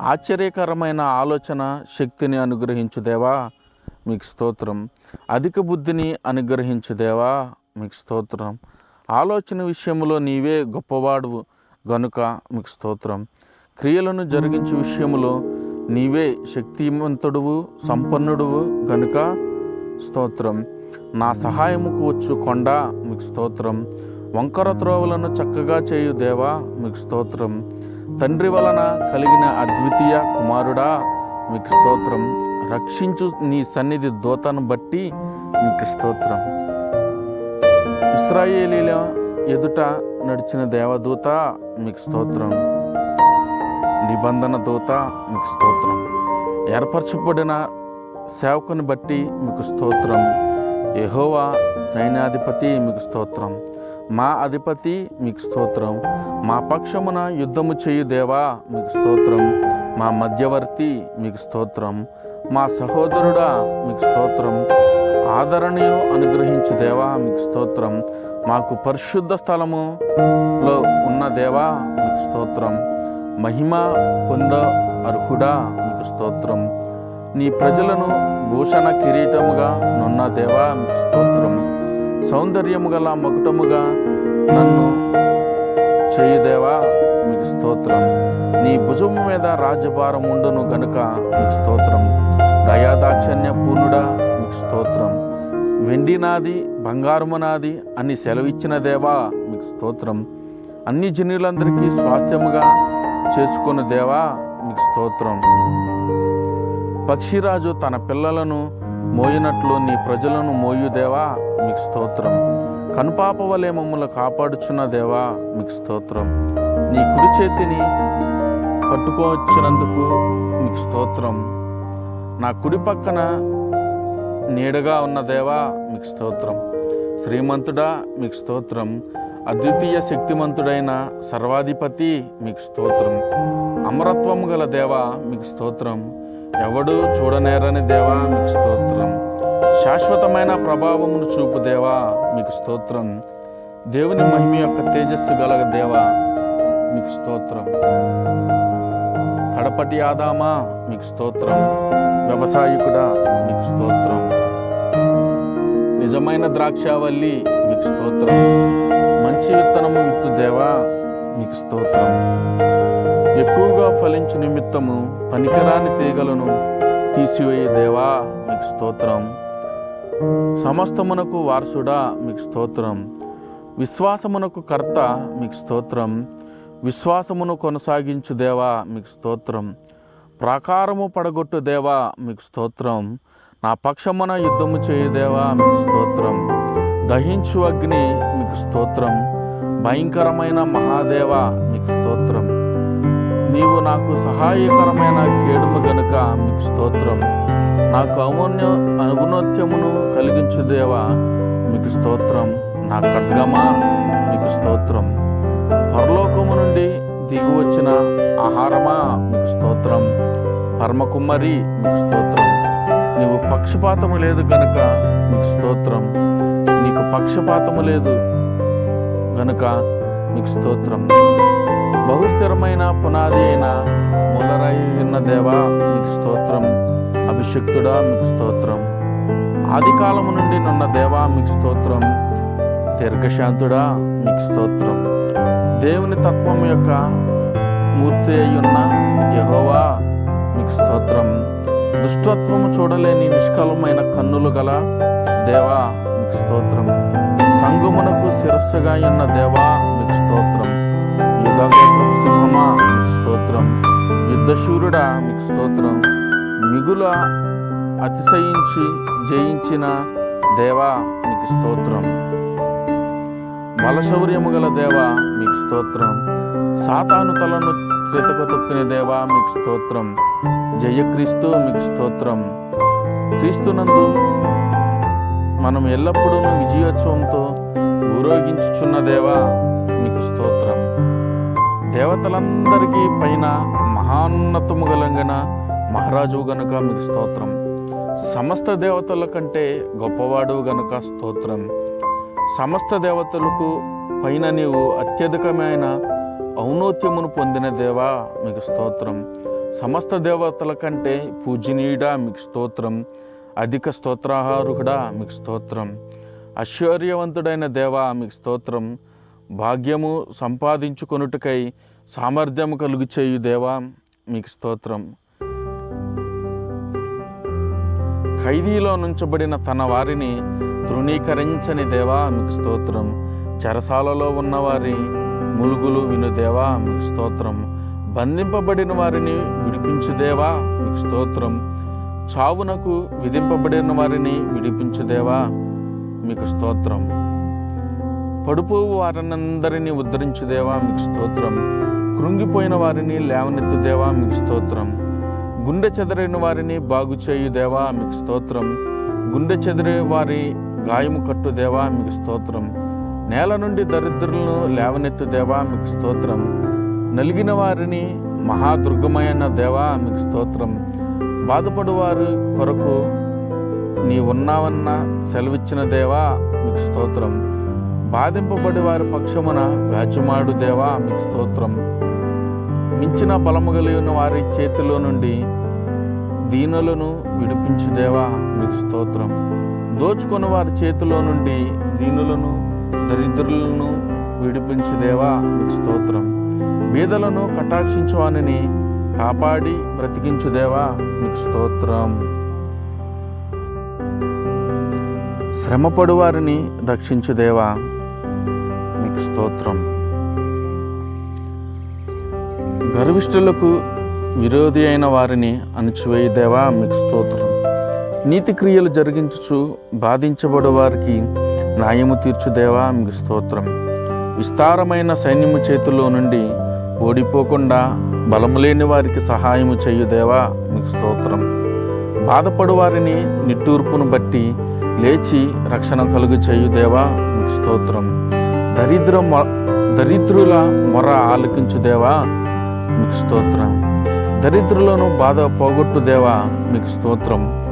ఆశ్చర్యకరమైన ఆలోచన శక్తిని అనుగ్రహించు దేవా మీకు స్తోత్రం. అధిక బుద్ధిని అనుగ్రహించు దేవా మీకు స్తోత్రం. ఆలోచన విషయంలో నీవే గొప్పవాడు గనుక మీకు స్తోత్రం. క్రియలను జరిగించే విషయంలో నీవే శక్తిమంతుడువు సంపన్నుడువు గనుక స్తోత్రం. నా సహాయముకు వచ్చు కొండ మీకు స్తోత్రం. వంకర త్రోవలను చక్కగా చేయు దేవా మీకు స్తోత్రం. తండ్రి వలన కలిగిన అద్వితీయ కుమారుడా మీకు స్తోత్రం. రక్షించు నీ సన్నిధి దూతను బట్టి మీకు స్తోత్రం. ఇశ్రాయేలీల ఎదుట నడిచిన దేవదూత మీకు స్తోత్రం. నిబంధన దూత మీకు స్తోత్రం. ఏర్పరచబడిన సేవకుని బట్టి మీకు స్తోత్రం. యెహోవా సైన్యాధిపతి మీకు స్తోత్రం. మా అధిపతి మీకు స్తోత్రం. మా పక్షమున యుద్ధము చేయు దేవా మీకు స్తోత్రం. మా మధ్యవర్తి మీకు స్తోత్రం. మా సహోదరుడా మీకు స్తోత్రం. ఆదరణీయు అనుగ్రహించు దేవా మీకు స్తోత్రం. మాకు పరిశుద్ధ స్థలములో ఉన్న దేవా మీకు స్తోత్రం. మహిమ పొంద అర్హుడా మీకు స్తోత్రం. నీ ప్రజలను భూషణ కిరీటముగా నున్న దేవా మీకు స్తోత్రం. సౌందర్యము గల మకుటముగా నన్ను చేయుదేవా మీకు స్తోత్రం. నీ భుజము మీద రాజ్యభారం ఉండును గనుక మీకు స్తోత్రం. దయాదాక్షణ్య పూర్ణుడా మీకు స్తోత్రం. వెండి నాది బంగారము నాది అని సెలవిచ్చిన దేవా మీకు స్తోత్రం. అన్ని జనులందరికీ స్వాస్థ్యముగా చేసుకున్న దేవా మీకు స్తోత్రం. పక్షిరాజు తన పిల్లలను మోయినట్లు నీ ప్రజలను మోయుదేవా మీకు స్తోత్రం. కనుపాప వలె మమ్మల్ని కాపాడుచున్న దేవా మీకు స్తోత్రం. నీ కుడి చేతిని పట్టుకోవచ్చినందుకు మీకు స్తోత్రం. నా కుడి పక్కన నీడగా ఉన్న దేవా మీకు స్తోత్రం. శ్రీమంతుడా మీకు స్తోత్రం. అద్వితీయ శక్తిమంతుడైన సర్వాధిపతి మీకు స్తోత్రం. అమరత్వము గల దేవా మీకు స్తోత్రం. ఎవడు చూడనేరని దేవా మీకు స్తోత్రం. శాశ్వతమైన ప్రభావమును చూపు దేవా మీకు స్తోత్రం. దేవుని మహిమ యొక్క తేజస్సు గల దేవా మీకు స్తోత్రం. కడపటి ఆదామా మీకు స్తోత్రం. వ్యవసాయకుడా మీకు స్తోత్రం. నిజమైన ద్రాక్షావల్లి మీకు స్తోత్రం. మంచి విత్తనము విత్తు దేవా మీకు స్తోత్రం. ఎక్కువగా ఫలించు నిమిత్తము పనికిరాని తీగలను తీసివేయ దేవా మీకు స్తోత్రం. సమస్తమునకు వారసుడా మీకు స్తోత్రం. విశ్వాసమునకు కర్త మీకు స్తోత్రం. విశ్వాసమును కొనసాగించు దేవా మీకు స్తోత్రం. ప్రాకారము పడగొట్టు దేవా మీకు స్తోత్రం. నా పక్షమున యుద్ధము చేయు దేవా మీకు స్తోత్రం. దహించు అగ్ని మీకు స్తోత్రం. భయంకరమైన మహాదేవ మీకు స్తోత్రం. నీవు నాకు సహాయకరమైన కేడుము గనుక మీకు స్తోత్రం. నాకు ఔన్నత్యమును కలిగించు దేవా మీకు స్తోత్రం. నా ఖడ్గమా మీకు స్తోత్రం. పరలోకము నుండి దిగి వచ్చిన ఆహారమా మీకు స్తోత్రం. పరమకుమ్మరి మీకు స్తోత్రం. నీవు పక్షపాతము లేదు గనుక మీకు స్తోత్రం. నీకు పక్షపాతము లేదు గనుక మీకు స్తోత్రం. బహుస్థిరమైన పునాది అయిన మూలరాయి ఉన్న దేవా మీకు స్తోత్రం. అభిషక్తుడా మీకు స్తోత్రం. ఆది కాలము నుండి నున్న దేవా మీకు స్తోత్రం. దీర్ఘశాంతుడా మీకు స్తోత్రం. దేవుని తత్వం యొక్క మూర్తి అయ్యున్న యెహోవా మీకు స్తోత్రం. దుష్టత్వము చూడలేని నిష్కలమైన కన్నులు గల దేవా మీకు స్తోత్రం. సంగమునకు శిరస్సుగా ఉన్న దేవా మీకు స్తోత్రం. యుధగోత్రపు సింహమా మీకు స్తోత్రం. యుద్ధశూరుడా మీకు స్తోత్రం. మిగుల అతిశయించి జయించిన దేవా మీకు స్తోత్రం. బలశౌర్యము గల దేవా మీకు స్తోత్రం. సాతాను తలను త్రితకతొక్కిన దేవా మీకు స్తోత్రం. జయక్రీస్తు మీకు స్తోత్రం. క్రీస్తునందు మనం ఎల్లప్పుడూ విజయోత్సవంతో ఊరేగించుచున్న దేవా మీకు స్తోత్రం. దేవతలందరికీ పైన మహాన్నతము కలిగిన మహారాజువు గనుక మీకు స్తోత్రం. సమస్త దేవతల కంటే గొప్పవాడు గనుక స్తోత్రం. సమస్త దేవతలకు పైన నీవు అత్యధికమైన ఔన్నత్యమును పొందిన దేవా మీకు స్తోత్రం. సమస్త దేవతల కంటే పూజనీయుడా మీకు స్తోత్రం. అధిక స్తోత్రాహారుడా మీకు స్తోత్రం. ఐశ్వర్యవంతుడైన దేవా మీకు స్తోత్రం. భాగ్యము సంపాదించుకొనుటకై సామర్థ్యము కలుగు చేయు దేవా మీకు స్తోత్రం. ఖైదీలో నుంచబడిన తన వారిని తృణీకరించని దేవా మీకు స్తోత్రం. చెరసాలలో ఉన్నవారి ములుగులు విను దేవా మీకు స్తోత్రం. బంధింపబడిన వారిని విడిపించు దేవా మీకు స్తోత్రం. చావునకు విధింపబడిన వారిని విడిపించు దేవా మీకు స్తోత్రం. పడిపోవు వారినందరినీ ఉద్ధరించు దేవా మీకు స్తోత్రం. కృంగిపోయిన వారిని లేవనెత్తు దేవా మీకు స్తోత్రం. గుండె చెదరైన వారిని బాగు చేయు దేవా మీకు స్తోత్రం. గుండె చెదిరే వారి గాయము కట్టు దేవా మీకు స్తోత్రం. నేల నుండి దరిద్రులను లేవనెత్తు దేవా మీకు స్తోత్రం. నలిగిన వారిని మహాదుర్గమైన దేవా మీకు స్తోత్రం. బాధపడువారు కొరకు నీ ఉన్నావన్న సెలవిచ్చిన దేవా మీకు స్తోత్రం. బాధింపబడి వారి పక్షమున వ్యాజ్యమాడు దేవా మీకు స్తోత్రం. మించిన బలము కలిగిన వారి చేతిలో నుండి దీనులను విడిపించు దేవా మీకు స్తోత్రం. దోచుకొని వారి చేతిలో నుండి దీనులను దరిద్రులను విడిపించు దేవా మీకు స్తోత్రం. బీదలను కటాక్షించు వానిని కాపాడి బ్రతికించు దేవా మీకు స్తోత్రం. శ్రమపడు వారిని రక్షించు దేవా మీకు స్తోత్రం. గర్విష్ఠులకు విరోధి అయిన వారిని అణిచివేయి దేవా మీకు స్తోత్రం. నీతి క్రియలు జరిగించుచు బాధించబడు వారికి న్యాయము తీర్చు దేవా మీకు స్తోత్రం. విస్తారమైన సైన్యము చేతుల్లో నుండి ఓడిపోకుండా బలము లేని వారికి సహాయము చేయు దేవా మీకు స్తోత్రం. బాధపడు వారిని నిట్టూర్పును బట్టి లేచి రక్షణ కలుగు చేయు దేవా మీకు స్తోత్రం. దరిద్రుల మొర ఆలకించు దేవా మీకు స్తోత్రం. దరిద్రులను బాధ పోగొట్టు దేవా మీకు స్తోత్రం.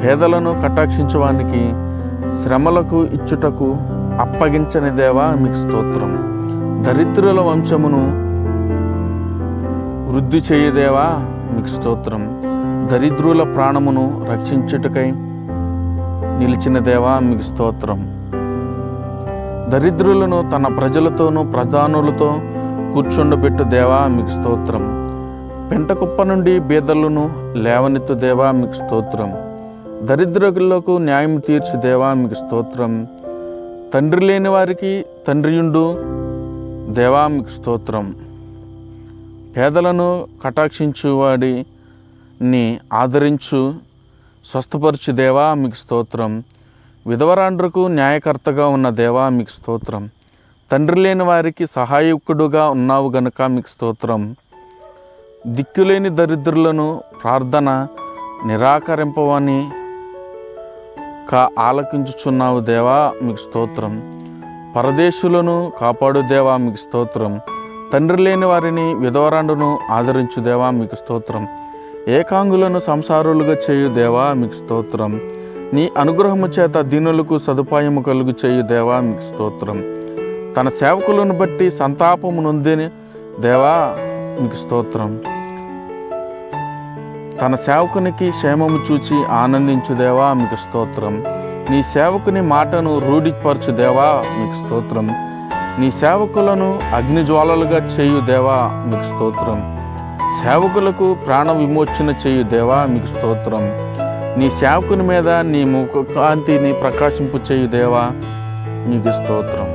పేదలను కటాక్షించువానికి శ్రమలకు ఇచ్చుటకు అప్పగించని దేవా మీకు స్తోత్రం. దరిద్రుల వంశమును వృద్ధి చేయుదేవా మీకు స్తోత్రం. దరిద్రుల ప్రాణమును రక్షించుటకై నిలిచిన దేవా మీకు స్తోత్రం. దరిద్రులను తన ప్రజలతోనూ ప్రధానులతో కూర్చుండబెట్టు దేవా మీకు స్తోత్రం. పెంటకుప్ప నుండి బీదలను లేవనెత్తు దేవా మీకు స్తోత్రం. దరిద్రులకు న్యాయం తీర్చు దేవా మీకు స్తోత్రం. తండ్రి లేని వారికి తండ్రియుండు దేవా మీకు స్తోత్రం. పేదలను కటాక్షించు వాడిని ఆదరించు స్వస్థపరచు దేవా మీకు స్తోత్రం. విధవరాండ్రకు న్యాయకర్తగా ఉన్న దేవా మీకు స్తోత్రం. తండ్రి లేని వారికి సహాయకుడుగా ఉన్నావు గనుక మీకు స్తోత్రం. దిక్కులేని దరిద్రులను ప్రార్థన నిరాకరింపవని ఆలకించుచున్నావు దేవా మీకు స్తోత్రం. పరదేశులను కాపాడు దేవా మీకు స్తోత్రం. తండ్రి లేని వారిని విధవరాండును ఆదరించు దేవా మీకు స్తోత్రం. ఏకాంగులను సంసారులుగా చేయు దేవా మీకు స్తోత్రం. నీ అనుగ్రహము చేత దీనులకు సదుపాయము కలుగు చేయు దేవా మీకు స్తోత్రం. తన సేవకులను బట్టి సంతాపము నొందిన దేవా మీకు స్తోత్రం. తన సేవకునికి క్షేమము చూచి ఆనందించు దేవా మీకు స్తోత్రం. నీ సేవకుని మాటను రూఢిపరచు దేవా మీకు స్తోత్రం. నీ సేవకులను అగ్నిజ్వాలలుగా చేయు దేవా మీకు స్తోత్రం. సేవకులకు ప్రాణ విమోచన చేయు దేవా మీకు స్తోత్రం. నీ సేవకుని మీద నీ ముఖ కాంతిని ప్రకాశింపు చేయు దేవా మీకు స్తోత్రం.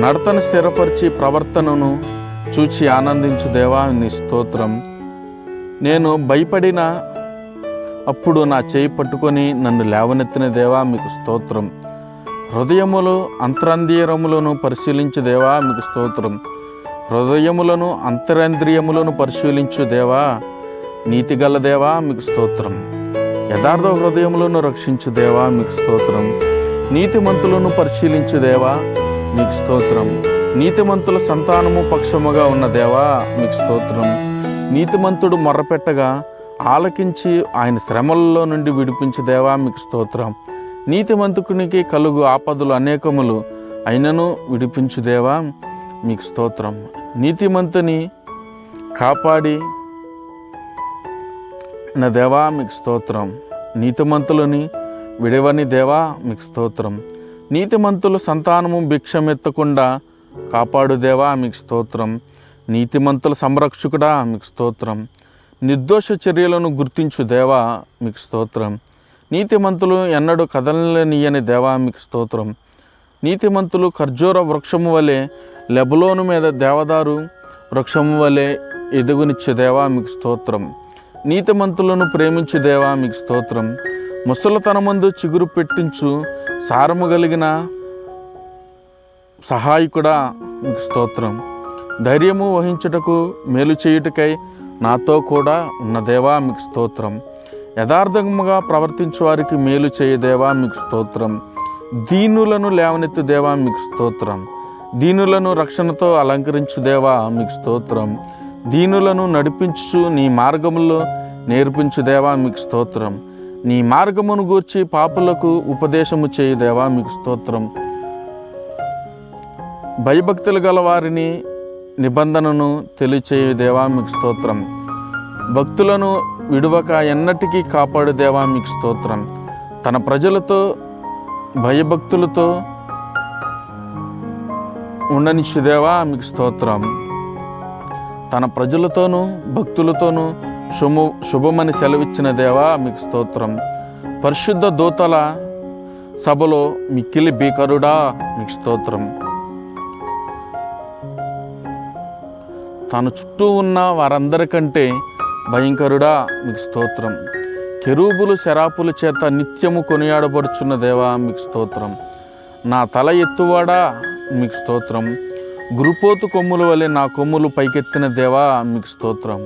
నడతను స్థిరపరిచి ప్రవర్తనను చూచి ఆనందించు దేవా నీ స్తోత్రం. నేను భయపడిన అప్పుడు నా చేయి పట్టుకొని నన్ను లేవనెత్తిన దేవా మీకు స్తోత్రం. హృదయములు అంతరంద్రియములను పరిశీలించు దేవా మీకు స్తోత్రం. హృదయములను అంతరంద్రియములను పరిశీలించు దేవా, నీతిగల దేవా మీకు స్తోత్రం. యథార్థ హృదయములను రక్షించు దేవా మీకు స్తోత్రం. నీతిమంతులను పరిశీలించు దేవా మీకు స్తోత్రం. నీతిమంతుల సంతానము పక్షముగా ఉన్న దేవా మీకు స్తోత్రం. నీతిమంతుడు మొర్రపెట్టగా ఆలకించి ఆయన శ్రమలలో నుండి విడిపించు దేవా మీకు స్తోత్రం. నీతిమంతునికి కలుగు ఆపదలు అనేకములు అయినను విడిపించు దేవా మీకు స్తోత్రం. నీతిమంతుని కాపాడి నా దేవా మీకు స్తోత్రం. నీతిమంతులని విడవని దేవా మీకు స్తోత్రం. నీతిమంతుల సంతానము భిక్షమెత్తకుండా కాపాడు దేవా మీకు స్తోత్రం. నీతిమంతుల సంరక్షకుడా మీకు స్తోత్రం. నిర్దోష చర్యలను గుర్తించు దేవా మీకు స్తోత్రం. నీతిమంతులు ఎన్నడూ కదలనీయని దేవా మీకు స్తోత్రం. నీతిమంతులు ఖర్జూర వృక్షము వలె లెబలోను మీద దేవదారు వృక్షము వలె ఎదుగునిచ్చే దేవా మీకు స్తోత్రం. నీతిమంతులను ప్రేమించు దేవా మీకు స్తోత్రం. ముసలితనమందు చిగురు పెట్టించు సారము కలిగిన సహాయకుడా మీకు స్తోత్రం. ధైర్యము వహించుటకు మేలు చేయుటకై నాతో కూడా ఉన్న దేవా మీకు స్తోత్రం. యథార్థముగా ప్రవర్తించు వారికి మేలు చేయ దేవా మీకు స్తోత్రం. దీనులను లేవనెత్తు దేవా మీకు స్తోత్రం. దీనులను రక్షణతో అలంకరించు దేవా మీకు స్తోత్రం. దీనులను నడిపించు నీ మార్గములో నేర్పించు దేవా మీకు స్తోత్రం. నీ మార్గమును గూర్చి పాపులకు ఉపదేశము చేయు దేవా మీకు స్తోత్రం. భయభక్తులు గల వారిని నిబంధనను తెలియచేయు దేవా మీకు స్తోత్రం. భక్తులను విడువక ఎన్నటికీ కాపాడు దేవా మీకు స్తోత్రం. తన ప్రజలతో భయభక్తులతో ఉండనిచ్చు దేవా మీకు స్తోత్రం. తన ప్రజలతోనూ భక్తులతోనూ శుభమని సెలవిచ్చిన దేవా మీకు స్తోత్రం. పరిశుద్ధ దూతల సభలో మిక్కిలి భీకరుడా మీకు స్తోత్రం. తన చుట్టూ ఉన్న వారందరికంటే భయంకరుడా మీకు స్తోత్రం. కెరూబులు శరాపుల చేత నిత్యము కొనియాడబడుచున్న దేవా మీకు స్తోత్రం. నా తల ఎత్తువాడా మీకు స్తోత్రం. గురుపోతు కొమ్ముల వలె నా కొమ్ములు పైకెత్తిన దేవా మీకు స్తోత్రం.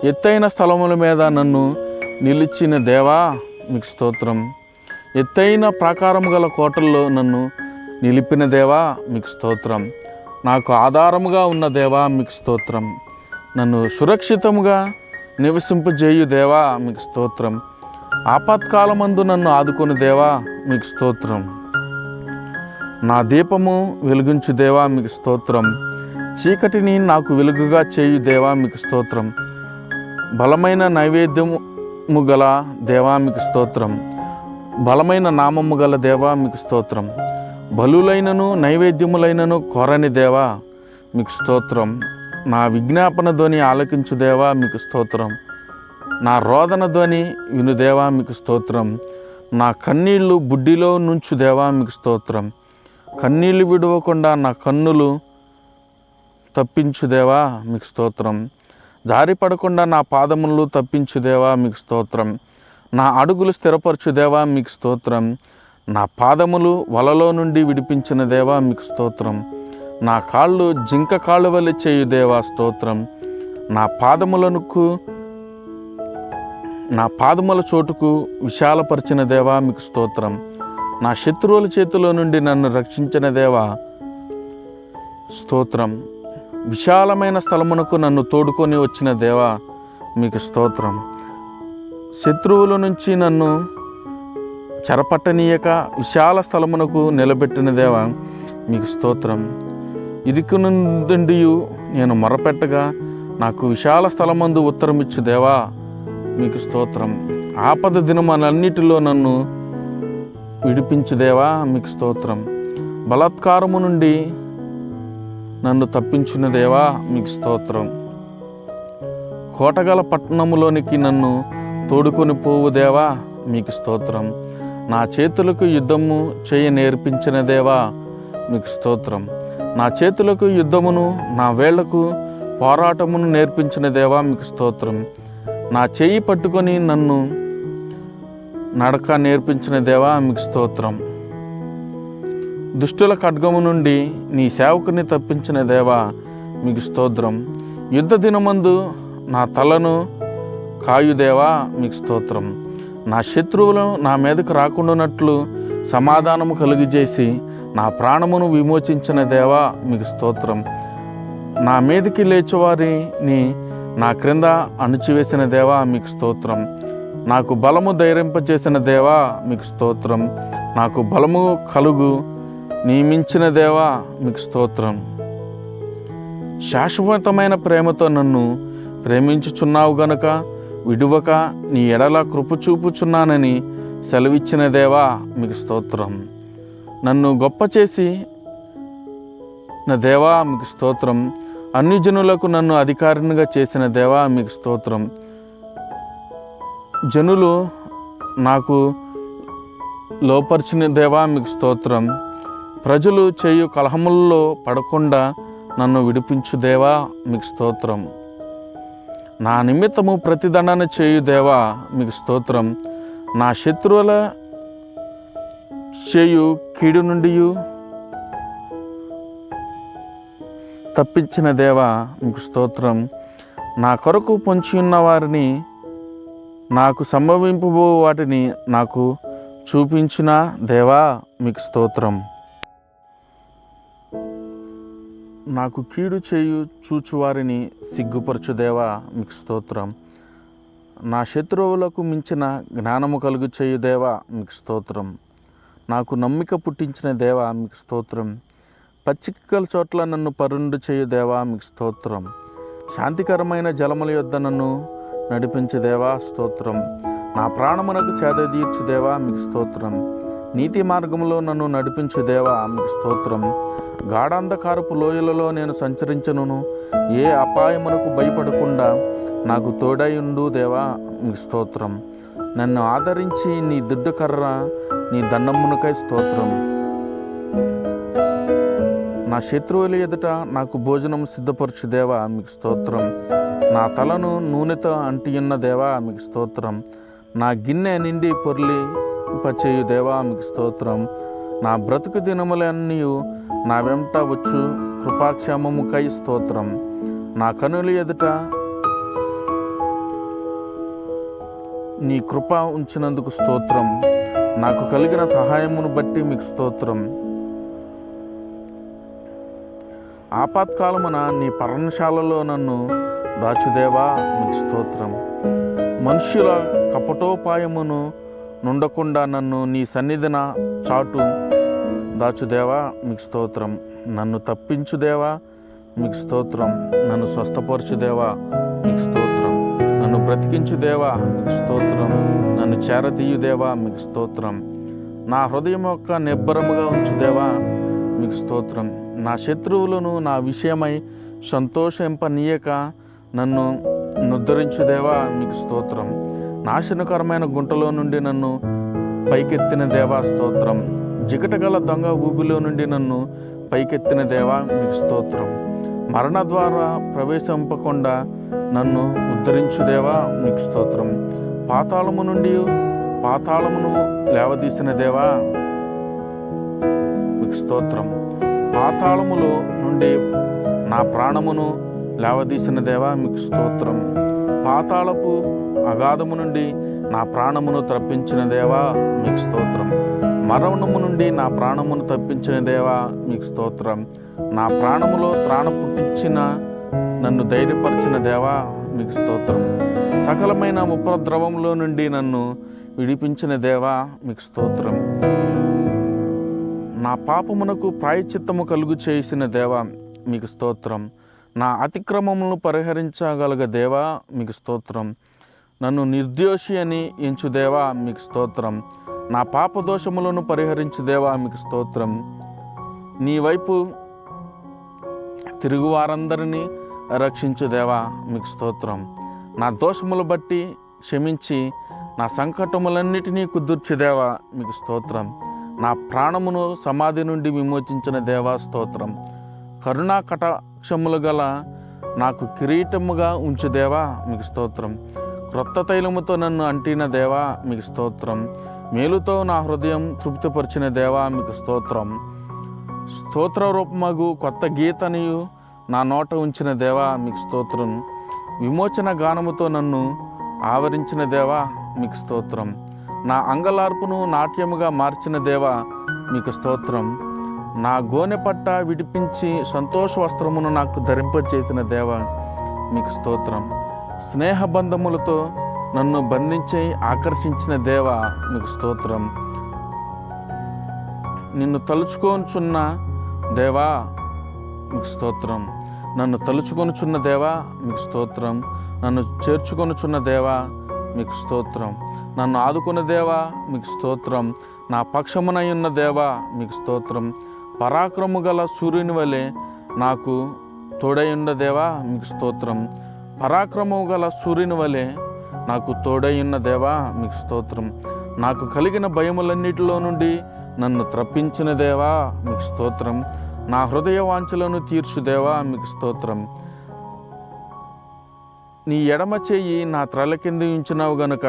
ఎత్తైన స్థలముల మీద నన్ను నిలిచిన దేవా మీకు స్తోత్రం. ఎత్తైన ప్రాకారము గల కోటల్లో నన్ను నిలిపిన దేవా మీకు స్తోత్రం. నాకు ఆధారముగా ఉన్న దేవా మీకు స్తోత్రం. నన్ను సురక్షితముగా నివసింపజేయు దేవా మీకు స్తోత్రం. ఆపత్కాలమందు నన్ను ఆదుకొని దేవా మీకు స్తోత్రం. నా దీపము వెలిగించు దేవా మీకు స్తోత్రం. చీకటిని నాకు వెలుగుగా చేయు దేవా మీకు స్తోత్రం. బలమైన నైవేద్యము గల దేవా మీకు స్తోత్రం. బలమైన నామము గల దేవా మీకు స్తోత్రం. బలులైనను నైవేద్యములైనను కోరని దేవా మీకు స్తోత్రం. నా విజ్ఞాపన ధ్వని ఆలకించు దేవా మీకు స్తోత్రం. నా రోదన ధ్వని విను దేవా మీకు స్తోత్రం. నా కన్నీళ్లు బుడ్డిలో నుంచు దేవా మీకు స్తోత్రం. కన్నీళ్లు విడవకుండా నా కన్నులు తప్పించు దేవా మీకు స్తోత్రం. జారిపడకుండా నా పాదములు తప్పించు దేవా మీకు స్తోత్రం. నా అడుగులు స్థిరపరచు దేవా మీకు స్తోత్రం. నా పాదములు వలలో నుండి విడిపించిన దేవా మీకు స్తోత్రం. నా కాళ్ళు జింక కాళ్ళు వలె చేయు దేవా స్తోత్రం. నా పాదముల చోటుకు విశాలపరిచిన దేవా మీకు స్తోత్రం. నా శత్రువుల చేతిలో నుండి నన్ను రక్షించిన దేవా స్తోత్రం. విశాలమైన స్థలమునకు నన్ను తోడుకొని వచ్చిన దేవా మీకు స్తోత్రం. శత్రువుల నుంచి నన్ను చెరపట్టనీయక విశాల స్థలమునకు నిలబెట్టిన దేవా మీకు స్తోత్రం. ఇరుకు నుండి నేను మొరపెట్టగా నాకు విశాల స్థలమందు ఉత్తరమిచ్చు దేవా మీకు స్తోత్రం. ఆపద దినములన్నిటిలో నన్ను విడిపించు దేవా మీకు స్తోత్రం. బలాత్కారము నుండి నన్ను తప్పించిన దేవా మీకు స్తోత్రం. కోటగల పట్టణములోనికి నన్ను తోడుకొని పోవు దేవా మీకు స్తోత్రం. నా చేతులకు యుద్ధము చేయ నేర్పించిన దేవా మీకు స్తోత్రం. నా చేతులకు యుద్ధమును నా వేళ్లకు పోరాటమును నేర్పించిన దేవా మీకు స్తోత్రం. నా చేయి పట్టుకొని నన్ను నడక నేర్పించిన దేవా మీకు స్తోత్రం. దుష్టుల ఖడ్గము నుండి నీ సేవకుని తప్పించిన దేవా మీకు స్తోత్రం. యుద్ధ దినమందు నా తలను కాయుదేవా మీకు స్తోత్రం. నా శత్రువులు నా మీదకు రాకుండానట్లు సమాధానము కలుగజేసి నా ప్రాణమును విమోచించిన దేవా మీకు స్తోత్రం. నా మీదకి లేచేవారిని నా క్రింద అణిచివేసిన దేవా మీకు స్తోత్రం. నాకు బలము ధైర్యింపజేసిన దేవా మీకు స్తోత్రం. నాకు బలము కలుగు నియమించిన దేవా మీకు స్తోత్రం. శాశ్వతమైన ప్రేమతో నన్ను ప్రేమించుచున్నావు గనుక విడువక నీ ఎడల కృప చూపుచున్నానని సెలవిచ్చిన దేవా మీకు స్తోత్రం. నన్ను గొప్ప చేసి నా దేవా మీకు స్తోత్రం. అన్ని జనులకు నన్ను అధికారినిగా చేసిన దేవా మీకు స్తోత్రం. జనులు నాకు లోపరిచిన దేవా మీకు స్తోత్రం. ప్రజలు చేయు కలహములలో పడకుండా నన్ను విడిపించు దేవా మీకు స్తోత్రం. నా నిమిత్తము ప్రతిదండన చేయు దేవా మీకు స్తోత్రం. నా శత్రువుల చేయు కీడు నుండి తప్పించిన దేవా మీకు స్తోత్రం. నా కొరకు పొంచి ఉన్న వారిని నాకు సంభవింపబో వాటిని నాకు చూపించిన దేవా మీకు స్తోత్రం. నాకు కీడు చేయు చూచువారిని సిగ్గుపరచు దేవా మీకు స్తోత్రం. నా శత్రువులకు మించిన జ్ఞానము కలుగు చేయు దేవా మీకు స్తోత్రం. నాకు నమ్మిక పుట్టించిన దేవా మీకు స్తోత్రం. పచ్చికల చోట్ల నన్ను పరుండు చేయు దేవా మీకు స్తోత్రం. శాంతికరమైన జలముల యొద్ద నన్ను నడిపించు దేవా స్తోత్రం. నా ప్రాణమునకు చేద తీర్చు దేవా మీకు స్తోత్రం. నీతి మార్గంలో నన్ను నడిపించు దేవా మీకు స్తోత్రం. గాఢాంధకారపు లోయలలో నేను సంచరించను, ఏ అపాయమునకు భయపడకుండా నాకు తోడైండు దేవా మీకు స్తోత్రం. నన్ను ఆదరించి నీ దుడ్డు కర్ర నీ దండమునకై స్తోత్రం. నా శత్రువుల ఎదుట నాకు భోజనం సిద్ధపరచు దేవా మీకు స్తోత్రం. నా తలను నూనెతో అంటియున్న దేవా మీకు స్తోత్రం. నా గిన్నె నిండి పొర్లింపచేయు దేవా మీకు స్తోత్రం. నా బ్రతుకు దినములన్నీ నా వెంట వచ్చు కృపాక్షేమముకై స్తోత్రం. నా కనుల ఎదుట నీ కృప ఉంచినందుకు స్తోత్రం. నాకు కలిగిన సహాయమును బట్టి మీకు స్తోత్రం. ఆపత్కాలమున నీ పర్ణశాలలో నన్ను దాచుదేవా మీకు స్తోత్రం. మనుష్యుల కపటోపాయమును నుండకుండా నన్ను నీ సన్నిధిన చాటు దాచుదేవా మీకు స్తోత్రం. నన్ను తప్పించుదేవా మీకు స్తోత్రం. నన్ను స్వస్థపరచుదేవా మీకు స్తోత్రం. నన్ను బ్రతికించుదేవా మీకు స్తోత్రం. నన్ను చేరదీయుదేవా మీకు స్తోత్రం. నా హృదయం యొక్క నిబ్బరముగా ఉంచుదేవా మీకు స్తోత్రం. నా శత్రువులను నా విషయమై సంతోషింపనీయక నన్ను నుద్ధరించుదేవా మీకు స్తోత్రం. నాశనకరమైన గుంటలో నుండి నన్ను పైకెత్తిన దేవా స్తోత్రం. జిగటగల దొంగ ఊబిలో నుండి నన్ను పైకెత్తిన దేవా మీకు స్తోత్రం. మరణ ద్వారా ప్రవేశింపకుండా నన్ను ఉద్ధరించుదేవా మీకు స్తోత్రం. పాతాళము నుండి పాతాళమును లేవదీసిన దేవా మీకు స్తోత్రం. పాతాళములో నుండి నా ప్రాణమును లేవదీసిన దేవా మీకు స్తోత్రం. పాతాళపు అగాధము నుండి నా ప్రాణమును తప్పించిన దేవా మీకు స్తోత్రం. మరణము నుండి నా ప్రాణమును తప్పించిన దేవా మీకు స్తోత్రం. నా ప్రాణములో త్రాణ పుట్టించిన నన్ను ధైర్యపరిచిన దేవా మీకు స్తోత్రం. సకలమైన ఉపద్రవంలో నుండి నన్ను విడిపించిన దేవా మీకు స్తోత్రం. నా పాపమునకు ప్రాయశ్చిత్తము కలుగు చేసిన దేవా మీకు స్తోత్రం. నా అతిక్రమములను పరిహరించగలగ దేవా మీకు స్తోత్రం. నన్ను నిర్దోషి అని ఎంచు దేవా మీకు స్తోత్రం. నా పాపదోషములను పరిహరించు దేవా మీకు స్తోత్రం. నీ వైపు తిరుగు వారందరినీ రక్షించు దేవా మీకు స్తోత్రం. నా దోషములు బట్టి క్షమించి నా సంకటములన్నిటినీ కుదుర్చు దేవా మీకు స్తోత్రం. నా ప్రాణమును సమాధి నుండి విమోచించిన దేవా స్తోత్రం. కరుణా కటాక్షములు గల నాకు కిరీటముగా ఉంచు దేవా మీకు స్తోత్రం. క్రొత్త తైలముతో నన్ను అంటిన దేవా మీకు స్తోత్రం. మేలుతో నా హృదయం తృప్తిపరిచిన దేవా మీకు స్తోత్రం. స్తోత్ర రూపమగు కొత్త గీతనియు నా నోట ఉంచిన దేవా మీకు స్తోత్రం. విమోచన గానముతో నన్ను ఆవరించిన దేవా మీకు స్తోత్రం. నా అంగలార్పును నాట్యముగా మార్చిన దేవా మీకు స్తోత్రం. నా గోనె పట్ట విడిపించి సంతోష వస్త్రమును నాకు ధరింపచేసిన దేవా మీకు స్తోత్రం. స్నేహబంధములతో నన్ను బంధించి ఆకర్షించిన దేవా మీకు స్తోత్రం. నిన్ను తలుచుకొనుచున్న దేవా మీకు స్తోత్రం. నన్ను తలుచుకొనుచున్న దేవా మీకు స్తోత్రం. నన్ను చేర్చుకొనుచున్న దేవా మీకు స్తోత్రం. నన్ను ఆదుకున్న దేవా మీకు స్తోత్రం. నా పక్షమునై ఉన్న దేవా మీకు స్తోత్రం. పరాక్రము గల సూర్యుని వలె నాకు తోడై ఉన్న దేవా మీకు స్తోత్రం. పరాక్రమము గల సూర్యుని వలె నాకు తోడై ఉన్న దేవా మీకు స్తోత్రం. నాకు కలిగిన భయములన్నిటిలో నుండి నన్ను త్రప్పించిన దేవా మీకు స్తోత్రం. నా హృదయ వాంఛలను తీర్చు దేవా మీకు స్తోత్రం. నీ ఎడమ చెయ్యి నా త్రల కింద ఉంచినావు గనుక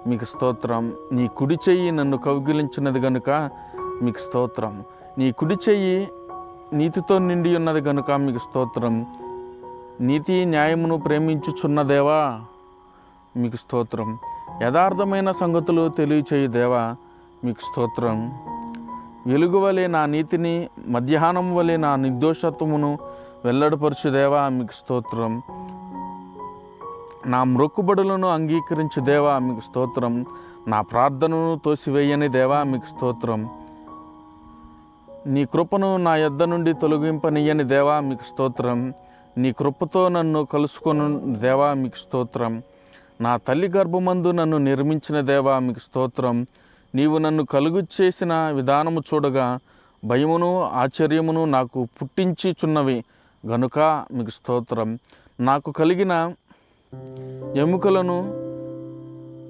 మీకు స్తోత్రం. నీ కుడి చెయ్యి నన్ను కౌగిలించినది గనుక మీకు స్తోత్రం. నీ కుడి చెయ్యి నీతితో నిండి ఉన్నది గనుక మీకు స్తోత్రం. నీతి న్యాయమును ప్రేమించుచున్న దేవా మీకు స్తోత్రం. యథార్థమైన సంగతులు తెలియచేయు దేవా మీకు స్తోత్రం. వెలుగు వలె నా నీతిని, మధ్యాహ్నం వలె నా నిర్దోషత్వమును వెల్లడిపరచు దేవా మీకు స్తోత్రం. నా మ్రొక్కుబడులను అంగీకరించు దేవా మీకు స్తోత్రం. నా ప్రార్థనను తోసివేయని దేవా మీకు స్తోత్రం. నీ కృపను నా యొద్ద నుండి తొలగింపనియని దేవా మీకు స్తోత్రం. నీ కృపతో నన్ను కలుసుకొను దేవా మీకు స్తోత్రం. నా తల్లి గర్భమందు నన్ను నిర్మించిన దేవా మీకు స్తోత్రం. నీవు నన్ను కలుగు చేసిన విధానము చూడగా భయమును ఆశ్చర్యమును నాకు పుట్టించుచున్నవి గనుక మీకు స్తోత్రం. నాకు కలిగిన ఎముకలను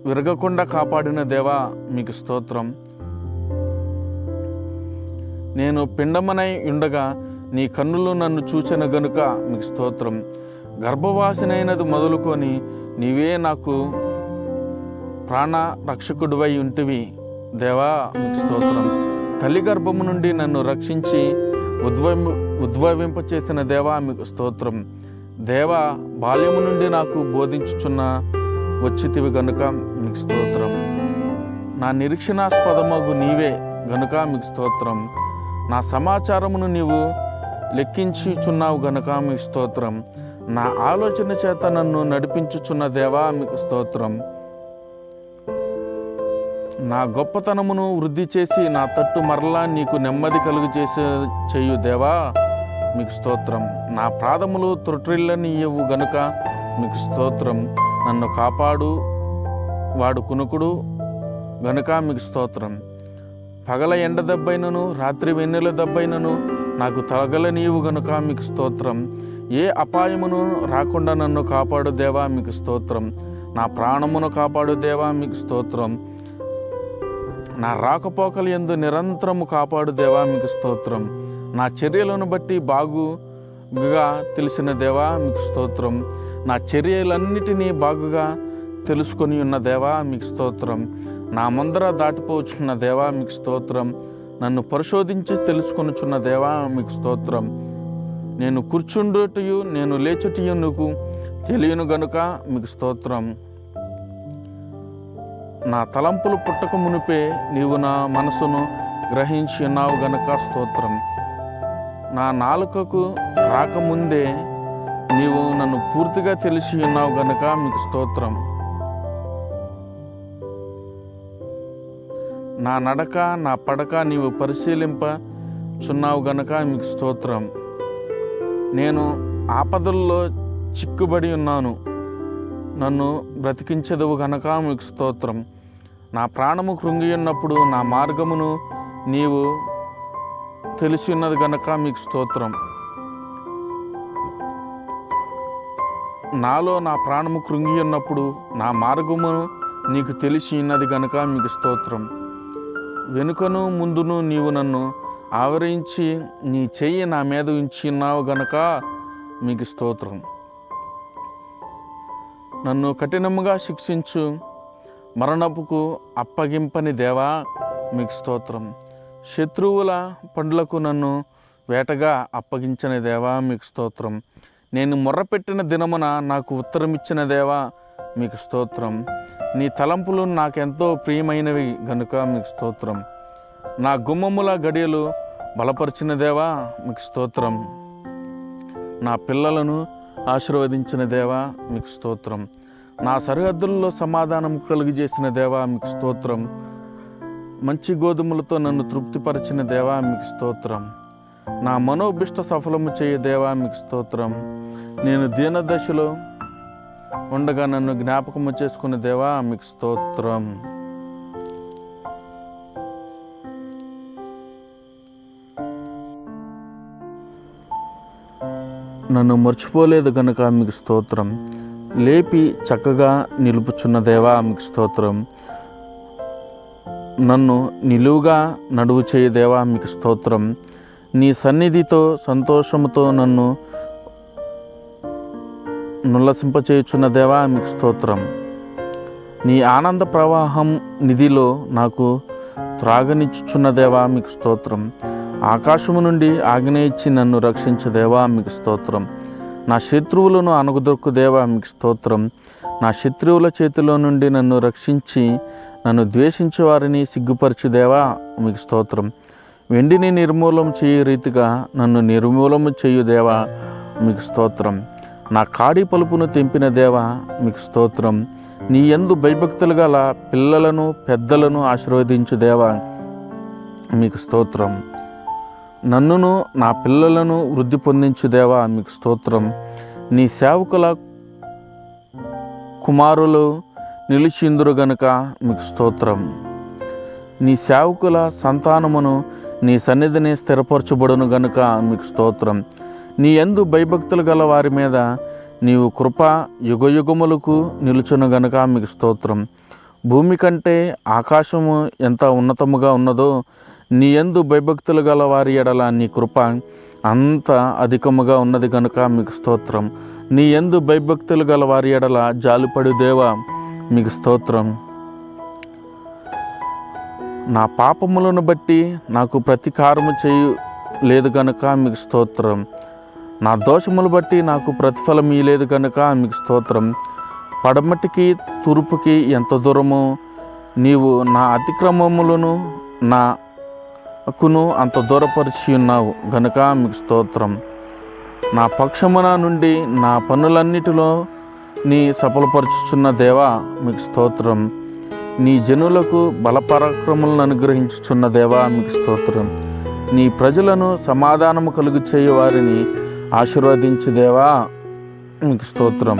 విరగకుండా కాపాడిన దేవా మీకు స్తోత్రం. నేను పిండమనై ఉండగా నీ కన్నులు నన్ను చూచిన గనుక మీకు స్తోత్రం. గర్భవాసినైనది మొదలుకొని నీవే నాకు ప్రాణ రక్షకుడివై ఉంటివి దేవా మీకు స్తోత్రం. తల్లి గర్భము నుండి నన్ను రక్షించి ఉద్భవింపచేసిన దేవా మీకు స్తోత్రం. దేవా బాల్యము నుండి నాకు బోధించుచున్న వచ్చితివి గనుక మీకు స్తోత్రం. నా నిరీక్షణాస్పదమగు నీవే గనుక మీకు స్తోత్రం. నా సమాచారమును నీవు లెక్కించుచున్నావు గనుక మీకు స్తోత్రం. నా ఆలోచన చేత నన్ను నడిపించుచున్న దేవా మీకు స్తోత్రం. నా గొప్పతనమును వృద్ధి చేసి నా తట్టు మరలా నీకు నెమ్మది కలుగు చేయు దేవా మీకు స్తోత్రం. నా పాదములు త్రొట్రిల్లనియ్యవు గనుక మీకు స్తోత్రం. నన్ను కాపాడు వాడు కునుకుడు గనుక మీకు స్తోత్రం. పగల ఎండ దెబ్బైనను రాత్రి వెన్నెల దెబ్బైనను నాకు తగలనీవు గనుక మీకు స్తోత్రం. ఏ అపాయమును రాకుండా నన్ను కాపాడు దేవా మీకు స్తోత్రం. నా ప్రాణమును కాపాడు దేవా మీకు స్తోత్రం. నా రాకపోకలు యందు నిరంతరము కాపాడు దేవా మీకు స్తోత్రం. నా చర్యలను బట్టి బాగుగా తెలిసిన దేవా మీకు స్తోత్రం. నా చర్యలన్నిటినీ బాగుగా తెలుసుకొని ఉన్న దేవా మీకు స్తోత్రం. నా ముందర దాటిపోచున్న దేవా మీకు స్తోత్రం. నన్ను పరిశోధించి తెలుసుకొనుచున్న దేవా మీకు స్తోత్రం. నేను కూర్చుండుటయు నేను లేచుటయు నీకు తెలియను గనుక మీకు స్తోత్రం. నా తలంపులు పుట్టక మునిపే నీవు నా మనసును గ్రహించి ఉన్నావు గనుక స్తోత్రం. నా నాలుకకు రాకముందే నీవు నన్ను పూర్తిగా తెలిసి ఉన్నావు గనుక మీకు స్తోత్రం. నా నడక నా పడక నీవు పరిశీలించున్నావు గనుక మీకు స్తోత్రం. నేను ఆపదల్లో చిక్కుబడి ఉన్నాను, నన్ను బ్రతికించదువు గనుక మీకు స్తోత్రం. నా ప్రాణము కృంగి ఉన్నప్పుడు నా మార్గమును నీవు తెలిసి ఉన్నది గనుక మీకు స్తోత్రం. నాలో నా ప్రాణము కృంగి ఉన్నప్పుడు నా మార్గమును నీకు తెలిసి ఉన్నది గనుక మీకు స్తోత్రం. వెనుకను ముందును నీవు నన్ను ఆవరించి నీ చెయ్యి నా మీద ఉంచి ఉన్నావు గనుక మీకు స్తోత్రం. నన్ను కఠినముగా శిక్షించు మరణపుకు అప్పగింపని దేవా మీకు స్తోత్రం. శత్రువుల పండ్లకు నన్ను వేటగా అప్పగించిన దేవా మీకు స్తోత్రం. నేను మొర్రపెట్టిన దినమున నాకు ఉత్తరమిచ్చిన దేవా మీకు స్తోత్రం. నీ తలంపులు నాకెంతో ప్రియమైనవి గనుక మీకు స్తోత్రం. నా గుమ్మముల గడియలు బలపరిచిన దేవా మీకు స్తోత్రం. నా పిల్లలను ఆశీర్వదించిన దేవా మీకు స్తోత్రం. నా సరిహద్దుల్లో సమాధానం కలుగజేసిన దేవా మీకు స్తోత్రం. మంచి గోధుమలతో నన్ను తృప్తిపరిచిన దేవా మీకు స్తోత్రం. నా మనోభిష్ట సఫలము చేయ దేవా మీకు స్తోత్రం. నేను దీనదశలో ఉండగా నన్ను జ్ఞాపకము చేసుకున్న దేవా మీకు స్తోత్రం. నన్ను మర్చిపోలేదు గనుక మీకు స్తోత్రం. లేపి చక్కగా నిలుపుచున్న దేవా మీకు స్తోత్రం. నన్ను నిలువుగా నడువు చేయ దేవా మీకు స్తోత్రం. నీ సన్నిధితో సంతోషముతో నన్ను నుల్లసింపచేయుచున్న దేవా మీకు స్తోత్రం. నీ ఆనంద ప్రవాహం నిధిలో నాకు త్రాగనిచ్చుచున్న దేవా మీకు స్తోత్రం. ఆకాశము నుండి ఆజ్ఞ ఇచ్చి నన్ను రక్షించు దేవా మీకు స్తోత్రం. నా శత్రువులను అణగదొక్కు దేవా మీకు స్తోత్రం. నా శత్రువుల చేతిలో నుండి నన్ను రక్షించి నన్ను ద్వేషించే వారిని సిగ్గుపరచు దేవా మీకు స్తోత్రం. వెండిని నిర్మూలం చేయు రీతిగా నన్ను నిర్మూలము చేయు దేవా మీకు స్తోత్రం. నా కాడి పలుపును తెంపిన దేవా మీకు స్తోత్రం. నీ యందు భయభక్తులు గల పిల్లలను పెద్దలను ఆశీర్వదించు దేవా మీకు స్తోత్రం. నన్నును నా పిల్లలను వృద్ధి పొందించు దేవా మీకు స్తోత్రం. నీ సేవకుల కుమారులు నిలిచిందురు గనుక మీకు స్తోత్రం. నీ సేవకుల సంతానమును నీ సన్నిధిని స్థిరపరచబడును గనుక మీకు స్తోత్రం. నీ యందు భయభక్తులు గల వారి మీద నీవు కృప యుగయుగములకు నిలుచును గనుక మీకు స్తోత్రం. భూమి కంటే ఆకాశము ఎంత ఉన్నతముగా ఉన్నదో నీ యందు భయభక్తులు గల వారి ఎడల నీ కృప అంత అధికముగా ఉన్నది గనుక మీకు స్తోత్రం. నీ యందు భయభక్తులు గల వారి ఎడల జాలిపడు దేవా మీకు స్తోత్రం. నా పాపములను బట్టి నాకు ప్రతీకారము చేయు లేదు గనుక మీకు స్తోత్రం. నా దోషములు బట్టి నాకు ప్రతిఫలం ఇయ్యలేదు కనుక మీకు స్తోత్రం. పడమటికి తూర్పుకి ఎంత దూరమో నీవు నా అతిక్రమములను నాకును అంత దూరపరిచి ఉన్నావు గనుక మీకు స్తోత్రం. నా పక్షమున నుండి నా పనులన్నిటిలో నీ సఫలపరచుచున్న దేవా మీకు స్తోత్రం. నీ జనులకు బలపరాక్రములను అనుగ్రహించుచున్న దేవా మీకు స్తోత్రం. నీ ప్రజలను సమాధానము కలుగు చేయు వారిని ఆశీర్వదించు దేవా మీకు స్తోత్రం.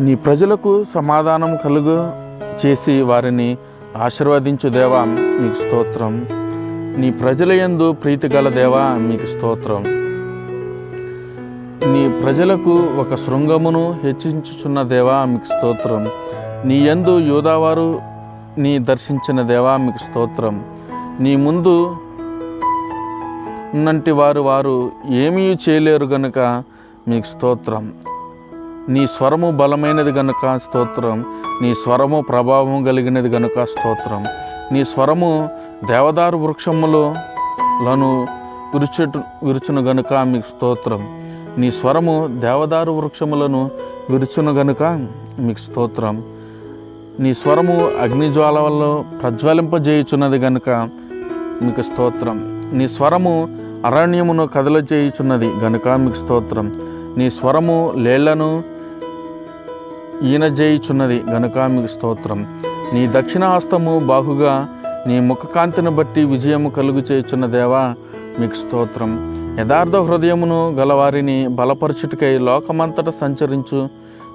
నీ ప్రజలకు సమాధానం కలుగు చేసి వారిని ఆశీర్వదించు దేవా మీకు స్తోత్రం. నీ ప్రజల యందు ప్రీతి గల దేవా మీకు స్తోత్రం. నీ ప్రజలకు ఒక శృంగమును హెచ్చించుచున్న దేవా మీకు స్తోత్రం. నీ యందు యూదావారు నీ దర్శించిన దేవా మీకు స్తోత్రం. నీ ముందు ఉన్నంటి వారు ఏమీ చేయలేరు గనుక మీకు స్తోత్రం. నీ స్వరము బలమైనది గనుక స్తోత్రం. నీ స్వరము ప్రభావం కలిగినది గనుక స్తోత్రం. నీ స్వరము దేవదారు వృక్షములను విరుచును గనుక మీకు స్తోత్రం. నీ స్వరము దేవదారు వృక్షములను విరుచును గనుక మీకు స్తోత్రం. నీ స్వరము అగ్నిజ్వాలలో ప్రజ్వలింపజేయుచున్నది గనుక మీకు స్తోత్రం. నీ స్వరము అరణ్యమును కదలజేయుచున్నది గనుక మీకు స్తోత్రం. నీ స్వరము లేళ్లను ఈనజేయుచున్నది గనుక మీకు స్తోత్రం. నీ దక్షిణహస్తము బాహుగా నీ ముఖకాంతిని బట్టి విజయము కలుగు చేయుచున్న దేవా మీకు స్తోత్రం. యథార్థ హృదయమును గలవారిని బలపరచుటకై లోకమంతట సంచరించు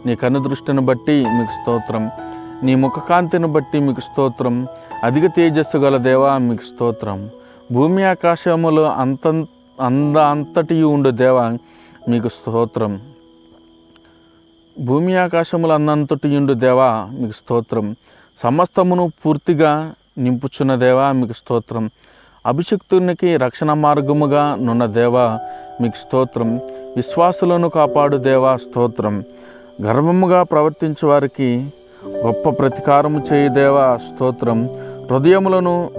నీ కనుదృష్టిని బట్టి మీకు స్తోత్రం. నీ ముఖకాంతిని బట్టి మీకు స్తోత్రం. అధిక తేజస్సు గల దేవా మీకు స్తోత్రం. భూమి ఆకాశములు అంతటి ఉండు దేవా మీకు స్తోత్రం. భూమి ఆకాశములు అందంతటి ఉండు దేవా మీకు స్తోత్రం. సమస్తమును పూర్తిగా నింపుచున్న దేవా మీకు స్తోత్రం. అభిషక్తునికి రక్షణ మార్గముగా నున్న దేవా మీకు స్తోత్రం. విశ్వాసులను కాపాడు దేవా స్తోత్రం. గర్వముగా ప్రవర్తించే వారికి గొప్ప ప్రతీకారము చేయు దేవా స్తోత్రం. హృదయములను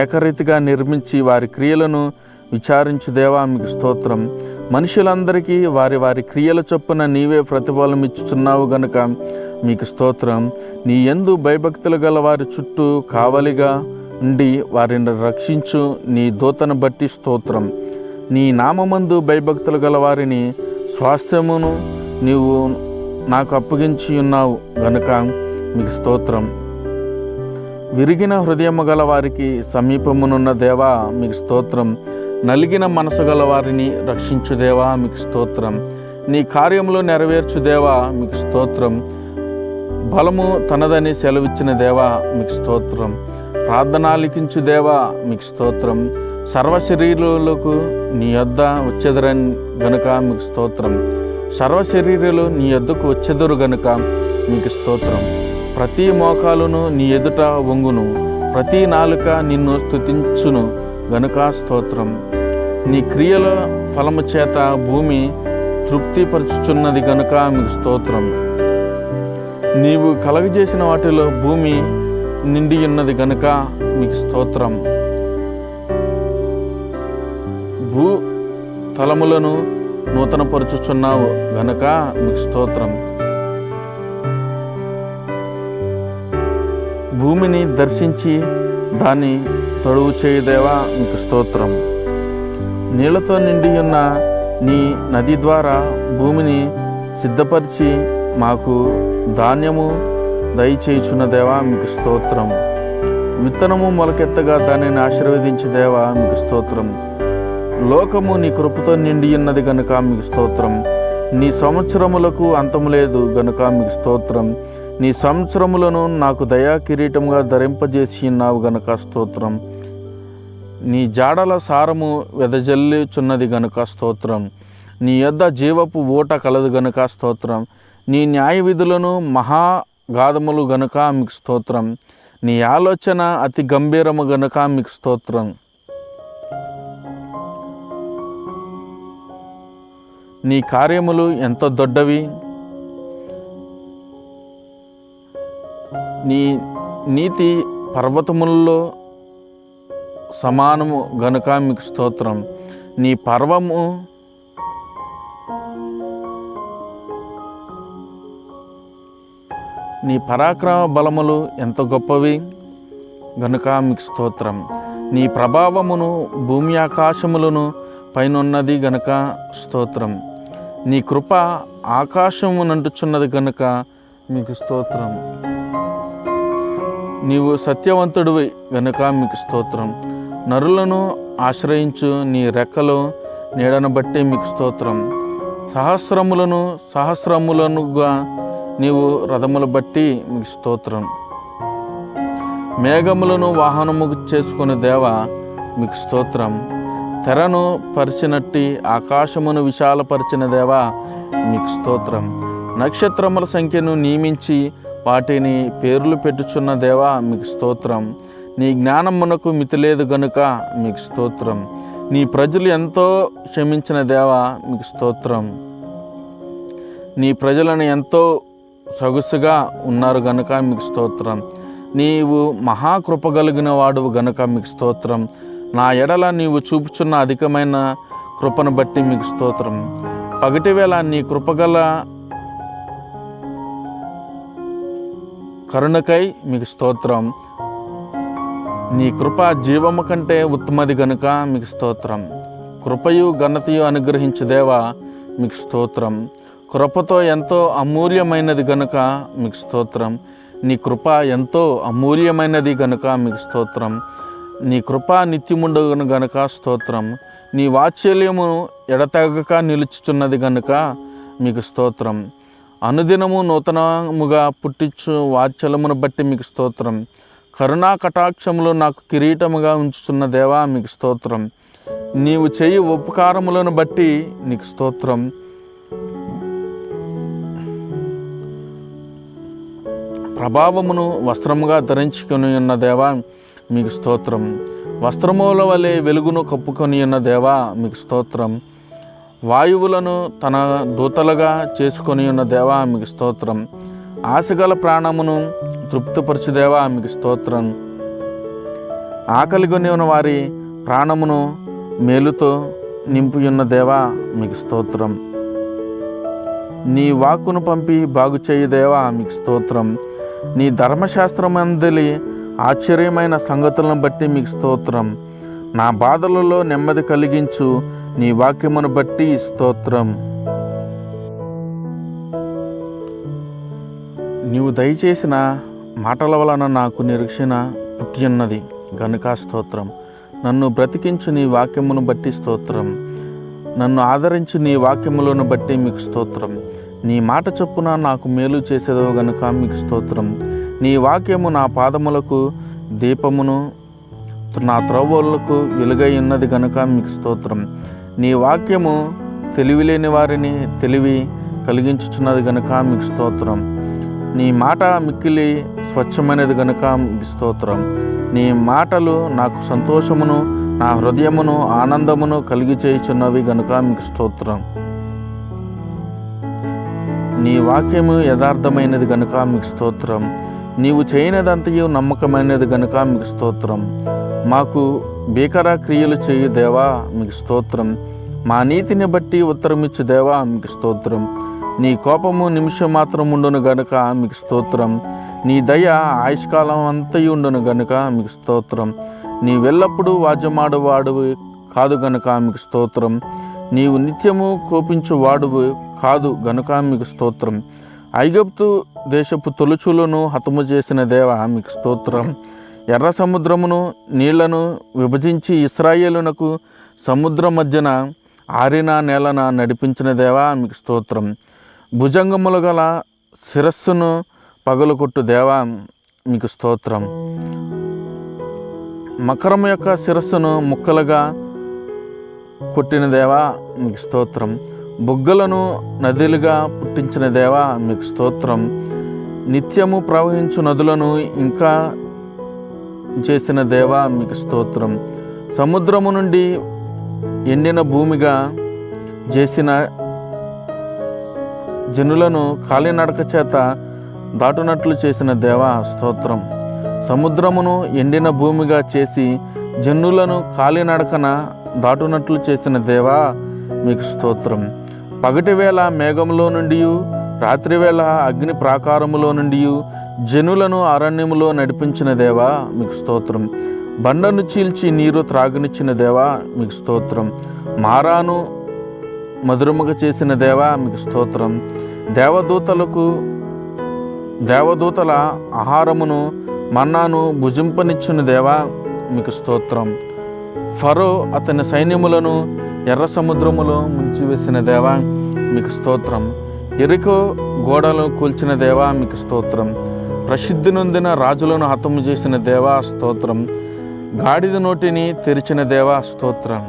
ఏకరీతిగా నిర్మించి వారి క్రియలను విచారించు దేవా మీకు స్తోత్రం. మనుషులందరికీ వారి వారి క్రియల చొప్పున నీవే ప్రతిఫలం ఇచ్చుచున్నావు గనుక మీకు స్తోత్రం. నీ యందు భయభక్తులు గల వారి చుట్టూ కావలిగా ఉండి వారిని రక్షించు నీ దూతను బట్టి స్తోత్రం. నీ నామమందు భయభక్తులు గల వారిని స్వాస్థ్యమును నీవు నాకు అప్పగించి ఉన్నావు గనుక మీకు స్తోత్రం. విరిగిన హృదయము గల వారికి సమీపమునున్న దేవా మీకు స్తోత్రం. నలిగిన మనసు గల వారిని రక్షించు దేవా మీకు స్తోత్రం. నీ కార్యములు నెరవేర్చు దేవా మీకు స్తోత్రం. బలము తనదని సెలవిచ్చిన దేవా మీకు స్తోత్రం. ప్రార్థనాలికించు దేవా మీకు స్తోత్రం. సర్వశరీరులకు నీ యొద్ద వచ్చెదరని గనుక మీకు స్తోత్రం. సర్వశరీరులు నీ యొద్దకు వచ్చెదరు గనుక మీకు స్తోత్రం. ప్రతి మోకాలును నీ ఎదుట వంగును, ప్రతి నాలుక నిన్ను స్తుతించును గనుక స్తోత్రం. నీ క్రియల ఫలము చేత భూమి తృప్తిపరచుచున్నది గనుక మీకు స్తోత్రం. నీవు కలగజేసిన వాటిలో భూమి నిండి ఉన్నది గనుక మీకు స్తోత్రం. భూ తలములను నూతనపరుచుచున్నావు గనుక మీకు స్తోత్రం. భూమిని దర్శించి దాన్ని తడువు చేయుదేవా మీకు స్తోత్రం. నీళ్లతో నిండి ఉన్న నీ నది ద్వారా భూమిని సిద్ధపరిచి మాకు ధాన్యము దయచేయుచున్న దేవా మీకు స్తోత్రం. విత్తనము మొలకెత్తగా దానిని ఆశీర్వదించు దేవా మీకు స్తోత్రం. లోకము నీ కృపతో నిండి ఉన్నది గనుక మీకు స్తోత్రం. నీ సంవత్సరములకు అంతము లేదు గనుక మీకు స్తోత్రం. నీ సంవత్సరములను నాకు దయా కిరీటముగా ధరింపజేసి ఉన్నావు గనుక స్తోత్రం. నీ జాడల సారము వెదజల్లుచున్నది గనుక స్తోత్రం. నీ యొద్ద జీవపు ఊట కలదు గనుక స్తోత్రం. నీ న్యాయ విధులను మహాగాధములు గనుక మీకు స్తోత్రం. నీ ఆలోచన అతి గంభీరము గనుక మీకు స్తోత్రం. నీ కార్యములు ఎంతో దొడ్డవి, నీ నీతి పర్వతములలో సమానము గనుక మీకు స్తోత్రం. నీ పర్వము నీ పరాక్రమ బలములు ఎంత గొప్పవి గనుక మీకు స్తోత్రం. నీ ప్రభావమును భూమి ఆకాశములను పైనున్నది గనుక స్తోత్రం. నీ కృప ఆకాశము నంటుచున్నది గనుక మీకు స్తోత్రం. నీవు సత్యవంతుడివి గనుక మీకు స్తోత్రం. నరులను ఆశ్రయించు నీ రెక్కలు నీడను బట్టి మీకు స్తోత్రం. సహస్రములనుగా నీవు రథములు బట్టి మీకు స్తోత్రం. మేఘములను వాహనము చేసుకుని దేవా మీకు స్తోత్రం. తెరను పరిచినట్టి ఆకాశమును విశాలపరిచిన దేవా మీకు స్తోత్రం. నక్షత్రముల సంఖ్యను నియమించి వాటిని పేర్లు పెట్టుచున్న దేవా మీకు స్తోత్రం. నీ జ్ఞానమునకు మితి లేదు గనుక మీకు స్తోత్రం. నీ ప్రజలు ఎంతో క్షమించిన దేవా మీకు స్తోత్రం. నీ ప్రజలను ఎంతో సొగసుగా ఉన్నారు గనుక మీకు స్తోత్రం. నీవు మహాకృపగలిగిన వాడువు గనుక మీకు స్తోత్రం. నా ఎడల నీవు చూపుచున్న అధికమైన కృపను బట్టి మీకు స్తోత్రం. పగటివేళ నీ కృపగల కరుణకై మీకు స్తోత్రం. నీ కృప జీవము కంటే ఉత్తమది గనుక మీకు స్తోత్రం. కృపయు ఘనతయు అనుగ్రహించు దేవా మీకు స్తోత్రం. కృపతో ఎంతో అమూల్యమైనది గనుక మీకు స్తోత్రం. నీ కృప ఎంతో అమూల్యమైనది గనుక మీకు స్తోత్రం. నీ కృప నిత్యముండగును గనుక స్తోత్రం. నీ వాత్సల్యము ఎడతెగక నిలుచుచున్నది గనుక మీకు స్తోత్రం. అనుదినము నూతనముగా పుట్టించు వాత్సల్యమును బట్టి మీకు స్తోత్రం. కరుణా కటాక్షములు నాకు కిరీటముగా ఉంచుతున్న దేవా మీకు స్తోత్రం. నీవు చేయి ఉపకారములను బట్టి నీకు స్తోత్రం. ప్రభావమును వస్త్రముగా ధరించుకొని ఉన్న దేవా మీకు స్తోత్రం. వస్త్రముల వలె వెలుగును కప్పుకొని ఉన్న దేవా మీకు స్తోత్రం. వాయువులను తన దూతలుగా చేసుకొని ఉన్న దేవా మీకు స్తోత్రం. ఆశగల ప్రాణమును తృప్తిపరచు దేవా మీకు స్తోత్రం. ఆకలిగొని ఉన్న వారి ప్రాణమును మేలుతో నింపియున్న దేవా మీకు స్తోత్రం. నీ వాక్కును పంపి బాగు చేయు దేవా మీకు స్తోత్రం. నీ ధర్మశాస్త్రమందలి ఆశ్చర్యమైన సంగతులను బట్టి మీకు స్తోత్రం. నా బాధలలో నెమ్మది కలిగించు నీ వాక్యమును బట్టి స్తోత్రం. నీవు దయచేసిన మాటల వలన నాకు నిరీక్షణ పుట్టియున్నది గనుక స్తోత్రం. నన్ను బ్రతికించు నీ వాక్యమును బట్టి స్తోత్రం. నన్ను ఆదరించి నీ వాక్యములను బట్టి మీకు స్తోత్రం. నీ మాట చొప్పున నాకు మేలు చేసేదో గనుక మీకు స్తోత్రం. నీ వాక్యము నా పాదములకు దీపమును, నా త్రోవలకు వెలుగై ఉన్నది గనుక మీకు స్తోత్రం. నీ వాక్యము తెలివిలేని వారిని తెలివి కలిగించుచున్నది గనుక మీకు స్తోత్రం. నీ మాట మిక్కిలి స్వచ్ఛమైనది గనుక మీకు స్తోత్రం. నీ మాటలు నాకు సంతోషమును, నా హృదయమును ఆనందమును కలిగి చేయుచున్నవి గనుక మీకు స్తోత్రం. నీ వాక్యము యథార్థమైనది గనుక మీకు స్తోత్రం. నీవు చేయనిదంతయు నమ్మకమైనది గనుక మీకు స్తోత్రం. మాకు భీకర క్రియలు చేయు దేవా మీకు స్తోత్రం. మా నీతిని బట్టి ఉత్తరమిచ్చు దేవా మీకు స్తోత్రం. నీ కోపము నిమిషం మాత్రం ఉండును గనుక మీకు స్తోత్రం. నీ దయ ఆయుష్కాలం అంతయు ఉండును గనుక మీకు స్తోత్రం. నీ వెల్లప్పుడూ వాద్యమాడువాడువు కాదు గనుక మీకు స్తోత్రం. నీవు నిత్యము కోపించు వాడువు కాదు గనుక మీకు స్తోత్రం. ఐగుప్తు దేశపు తొలుచులను హతము చేసిన దేవ మీకు స్తోత్రం. ఎర్ర సముద్రమును నీళ్లను విభజించి ఇశ్రాయేలునకు సముద్రం మధ్యన ఆరిన నేలన నడిపించిన దేవా మీకు స్తోత్రం. భుజంగములు గల శిరస్సును పగలుకొట్టు దేవా మీకు స్తోత్రం. మకరము యొక్క శిరస్సును ముక్కలుగా కొట్టిన దేవా మీకు స్తోత్రం. బుగ్గలను నదులుగా పుట్టించిన దేవా మీకు స్తోత్రం. నిత్యము ప్రవహించు నదులను ఇంకా చేసిన దేవా మీకు స్తోత్రం. సముద్రము నుండి ఎండిన భూమిగా చేసిన జనులను కాలినడక చేత దాటునట్లు చేసిన దేవా స్తోత్రం. సముద్రమును ఎండిన భూమిగా చేసి జనులను కాలినడకన దాటునట్లు చేసిన దేవా మీకు స్తోత్రం. పగటివేళ మేఘములో నుండి రాత్రివేళ అగ్ని ప్రాకారములో నుండి జనులను అరణ్యములో నడిపించిన దేవా మీకు స్తోత్రం. బండను చీల్చి నీరు త్రాగనిచ్చిన దేవా మీకు స్తోత్రం. మారాను మధురముగా చేసిన దేవా మీకు స్తోత్రం. దేవదూతల ఆహారమును మన్నాను భుజింపనిచ్చిన దేవా మీకు స్తోత్రం. ఫరో అతని సైన్యములను ఎర్ర సముద్రములో ముంచివేసిన దేవా మీకు స్తోత్రం. ఎరికో గోడలను కూల్చిన దేవా మీకు స్తోత్రం. ప్రసిద్ధి నొందిన రాజులను హతము చేసిన దేవా స్తోత్రం. గాడిద నోటిని తెరిచిన దేవా స్తోత్రం.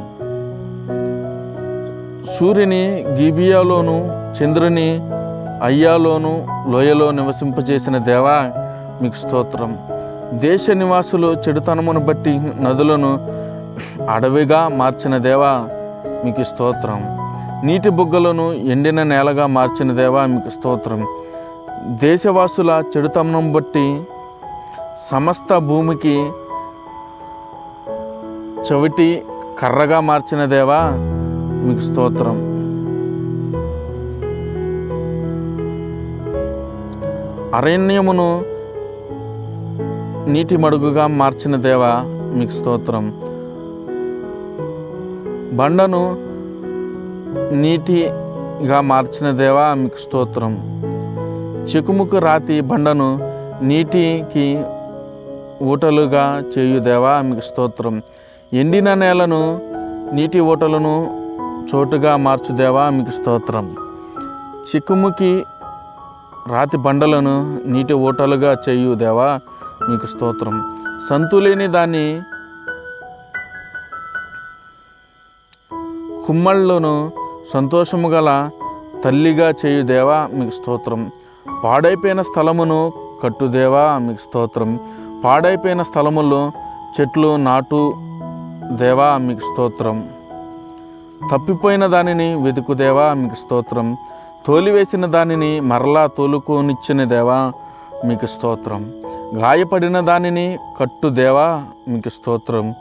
సూర్యుని గిబియాలోను చంద్రుని అయ్యాలోను లోయలో నివసింపజేసిన దేవా మీకు స్తోత్రం. దేశ నివాసులు చెడుతనమును బట్టి నదులను అడవిగా మార్చిన దేవా మీకు స్తోత్రం. నీటి బుగ్గలను ఎండిన నేలగా మార్చిన దేవా మీకు స్తోత్రం. దేశవాసుల చెడుతనం బట్టి సమస్త భూమికి చవిటి కర్రగా మార్చిన దేవా మీకు స్తోత్రం. అరణ్యమును నీటి మడుగుగా మార్చిన దేవా మీకు స్తోత్రం. బండను నీటిగా మార్చిన దేవా మీకు స్తోత్రం. చికుముకు రాతి బండను నీటికి ఊటలుగా చేయు దేవా మీకు స్తోత్రం. ఎండిన నేలను నీటి ఊటలను చోటుగా మార్చు దేవా మీకు స్తోత్రం. చిక్కుముకి రాతి బండలను నీటి ఊటలుగా చేయు దేవా మీకు స్తోత్రం. సంతులేని దాన్ని కుమ్మళ్ళను సంతోషము గల తల్లిగా చేయు దేవా మీకు స్తోత్రం. పాడైపోయిన స్థలమును కట్టుదేవా మీకు స్తోత్రం. పాడైపోయిన స్థలములో చెట్లు నాటు దేవా మీకు స్తోత్రం. తప్పిపోయిన దానిని వెతుకుదేవా మీకు స్తోత్రం. తోలివేసిన దానిని మరలా తోలుకొనిచ్చిన దేవా మీకు స్తోత్రం. గాయపడిన దానిని కట్టు దేవా మీకు స్తోత్రం.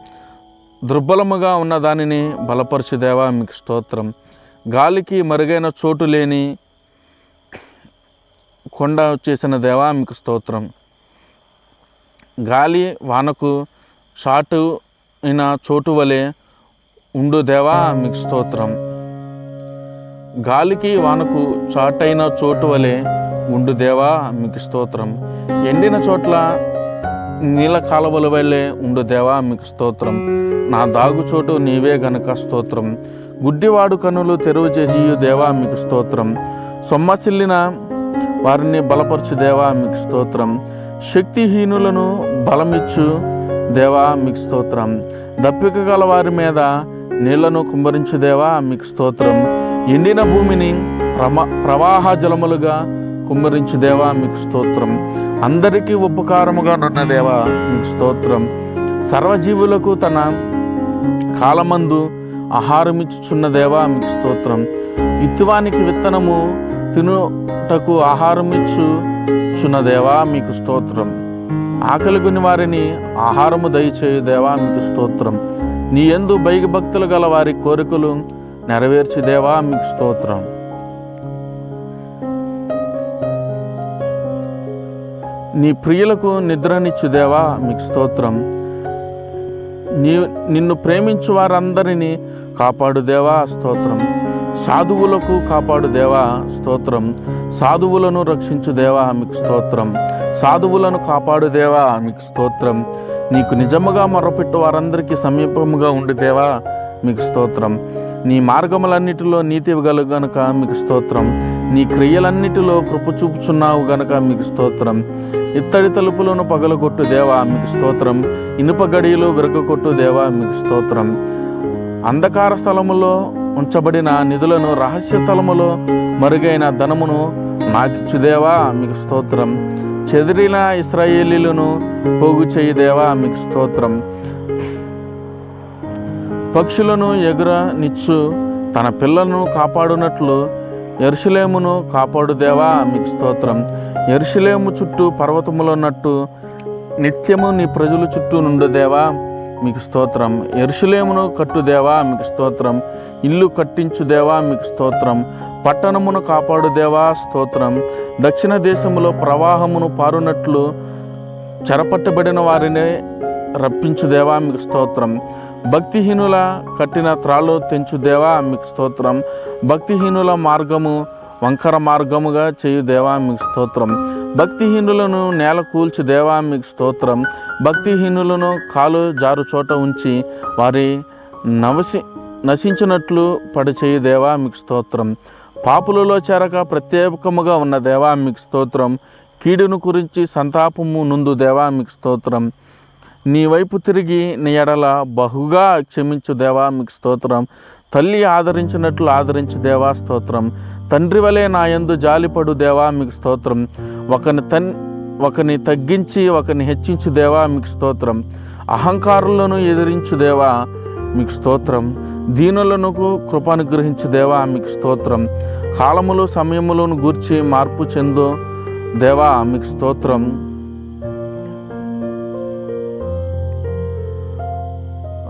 దుర్బలముగా ఉన్న దానిని బలపరచు దేవా మీకు స్తోత్రం. గాలికి మరుగైన చోటు లేని కొండ చేసిన దేవా మీకు స్తోత్రం. గాలి వానకు చాటు అయిన చోటు వలె ఉండు దేవా మీకు స్తోత్రం. గాలికి వానకు చాటైన చోటు వలె ఉండు దేవా మీకు స్తోత్రం. ఎండిన చోట్ల నీళ్ళ కాలువల వల్లే ఉండు దేవా మీకు స్తోత్రం. నా దాగు చోటు నీవే గనుక స్తోత్రం. గుడ్డివాడు కన్నులు తెరువు చేసి దేవా మీకు స్తోత్రం. సొమ్మసిల్లిన వారిని బలపరచు దేవా మీకు స్తోత్రం. శక్తిహీనులను బలమిచ్చు దేవా మీకు స్తోత్రం. దప్పిక గల వారి మీద నీళ్లను కుమ్మరించు దేవా మీకు స్తోత్రం. ఎండిన భూమిని ప్రవాహ జలములుగా కుమ్మరించు దేవా మీకు స్తోత్రం. అందరికీ ఉపకారముగా నున్న దేవా మీకు స్తోత్రం. సర్వజీవులకు తన కాలమందు ఆహారమిచ్చుచున్న దేవా మీకు స్తోత్రం. ఇత్తువానికి విత్తనము తినుటకు ఆహారమిచ్చుచున్న దేవా మీకు స్తోత్రం. ఆకలిగొని వారిని ఆహారము దయచేయు దేవా మీకు స్తోత్రం. నీ యందు భయభక్తులు గల వారి కోరికలు నెరవేర్చు దేవా మీకు స్తోత్రం. నీ ప్రియులకు నిద్రనిచ్చు దేవా మీకు స్తోత్రం. నిన్ను ప్రేమించు వారందరినీ కాపాడు దేవా స్తోత్రం. సాధువులకు కాపాడు దేవా స్తోత్రం. సాధువులను రక్షించు దేవా మీకు స్తోత్రం. సాధువులను కాపాడు దేవా మీకు స్తోత్రం. నీకు నిజముగా మొరపెట్టు వారందరికీ సమీపముగా ఉండు దేవా మీకు స్తోత్రం. నీ మార్గములన్నిటిలో నీతి గల గనుక మీకు స్తోత్రం. నీ క్రియలన్నిటిలో కృప చూపుచున్నావు గనుక మీకు స్తోత్రం. ఇత్తడి తలుపులను పగలగొట్టు దేవా మీకు స్తోత్రం. ఇనుప గడియలు విరగొట్టు దేవా మీకు స్తోత్రం. అంధకార స్థలములో ఉంచబడిన నిధులను రహస్య స్థలములో మరుగైన ధనమును నాకిచ్చు దేవా మీకు స్తోత్రం. చెదిరిన ఇశ్రాయేలీలను పోగు చేయి దేవా మీకు స్తోత్రం. పక్షులను ఎగురనిచ్చు తన పిల్లలను కాపాడునట్లు యెరూషలేమును కాపాడు దేవా మీకు స్తోత్రం. యెరూషలేము చుట్టూ పర్వతములున్నట్టు నిత్యము నీ ప్రజల చుట్టూ నుండు దేవా మీకు స్తోత్రం. యెరూషలేమును కట్టు దేవా మీకు స్తోత్రం. ఇల్లు కట్టించు దేవా మీకు స్తోత్రం. పట్టణమును కాపాడు దేవా స్తోత్రం. దక్షిణ దేశములో ప్రవాహమును పారునట్లు చెరపట్టబడిన వారిని రప్పించు దేవా మీకు స్తోత్రం. భక్తిహీనుల కట్టిన త్రాళ్ళు తెంచు దేవా మీకు స్తోత్రం. భక్తిహీనుల మార్గము వంకర మార్గముగా చేయు దేవా మీకు స్తోత్రం. భక్తిహీనులను నేల కూల్చు దేవా మీకు స్తోత్రం. భక్తిహీనులను కాలు జారు చోట ఉంచి వారి నశించినట్లు పడిచేయు దేవా మీకు స్తోత్రం. పాపులలో చేరక ప్రత్యేకముగా ఉన్న దేవా మీకు స్తోత్రం. కీడును గురించి సంతాపము నుండు దేవా మీకు స్తోత్రం. నీ వైపు తిరిగి నీ ఎడల బహుగా క్షమించు దేవా మీకు స్తోత్రం. తల్లి ఆదరించినట్లు ఆదరించు దేవా స్తోత్రం. తండ్రి వలె నా యందు జాలిపడు దేవా మీకు స్తోత్రం. ఒకని తగ్గించి ఒకని హెచ్చించు దేవా మీకు స్తోత్రం. అహంకారులను ఎదిరించు దేవా మీకు స్తోత్రం. దీనులను కృపానుగ్రహించు దేవా మీకు స్తోత్రం. కాలములు సమయములను గూర్చి మార్పు చెందు దేవా మీకు స్తోత్రం.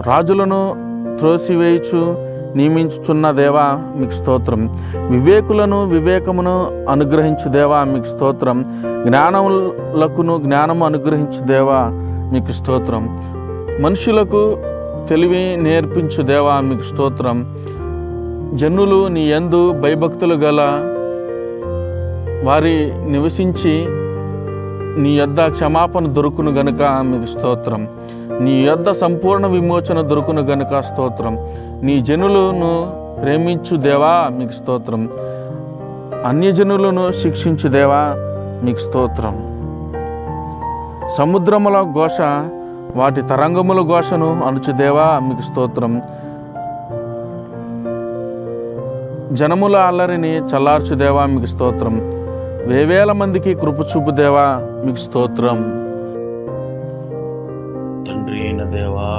రాజులను త్రోసివేయుచు నియమించుచున్న దేవా మీకు స్తోత్రం. వివేకులను వివేకమును అనుగ్రహించు దేవా మీకు స్తోత్రం. జ్ఞానములకును జ్ఞానము అనుగ్రహించు దేవా మీకు స్తోత్రం. మనుషులకు తెలివి నేర్పించు దేవా మీకు స్తోత్రం. జనులు నీ యందు భయభక్తులు గల వారి నివసించి నీ యొద్ద క్షమాపణ దొరుకును గనుక మీకు స్తోత్రం. నీ యొద్ద సంపూర్ణ విమోచన దొరుకును గనుక స్తోత్రం. నీ జనులను ప్రేమించు దేవా మీకు స్తోత్రం. అన్యజనులను శిక్షించు దేవా మీకు స్తోత్రం. సముద్రముల ఘోష వాటి తరంగముల ఘోషను అణుచు దేవా మీకు స్తోత్రం. జనముల అల్లరిని చల్లార్చు దేవా మీకు స్తోత్రం. వేవేల మందికి కృప చూపు దేవా మీకు స్తోత్రం. తండ్రి అయిన దేవా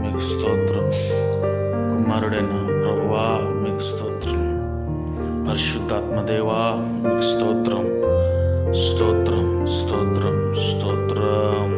మీకు స్తోత్రం. కుమారుడైన ప్రభువా మీకు స్తోత్రం. పరిశుద్ధాత్మ దేవా మీకు స్తోత్రం. స్తోత్రం స్తోత్రం స్తోత్రం.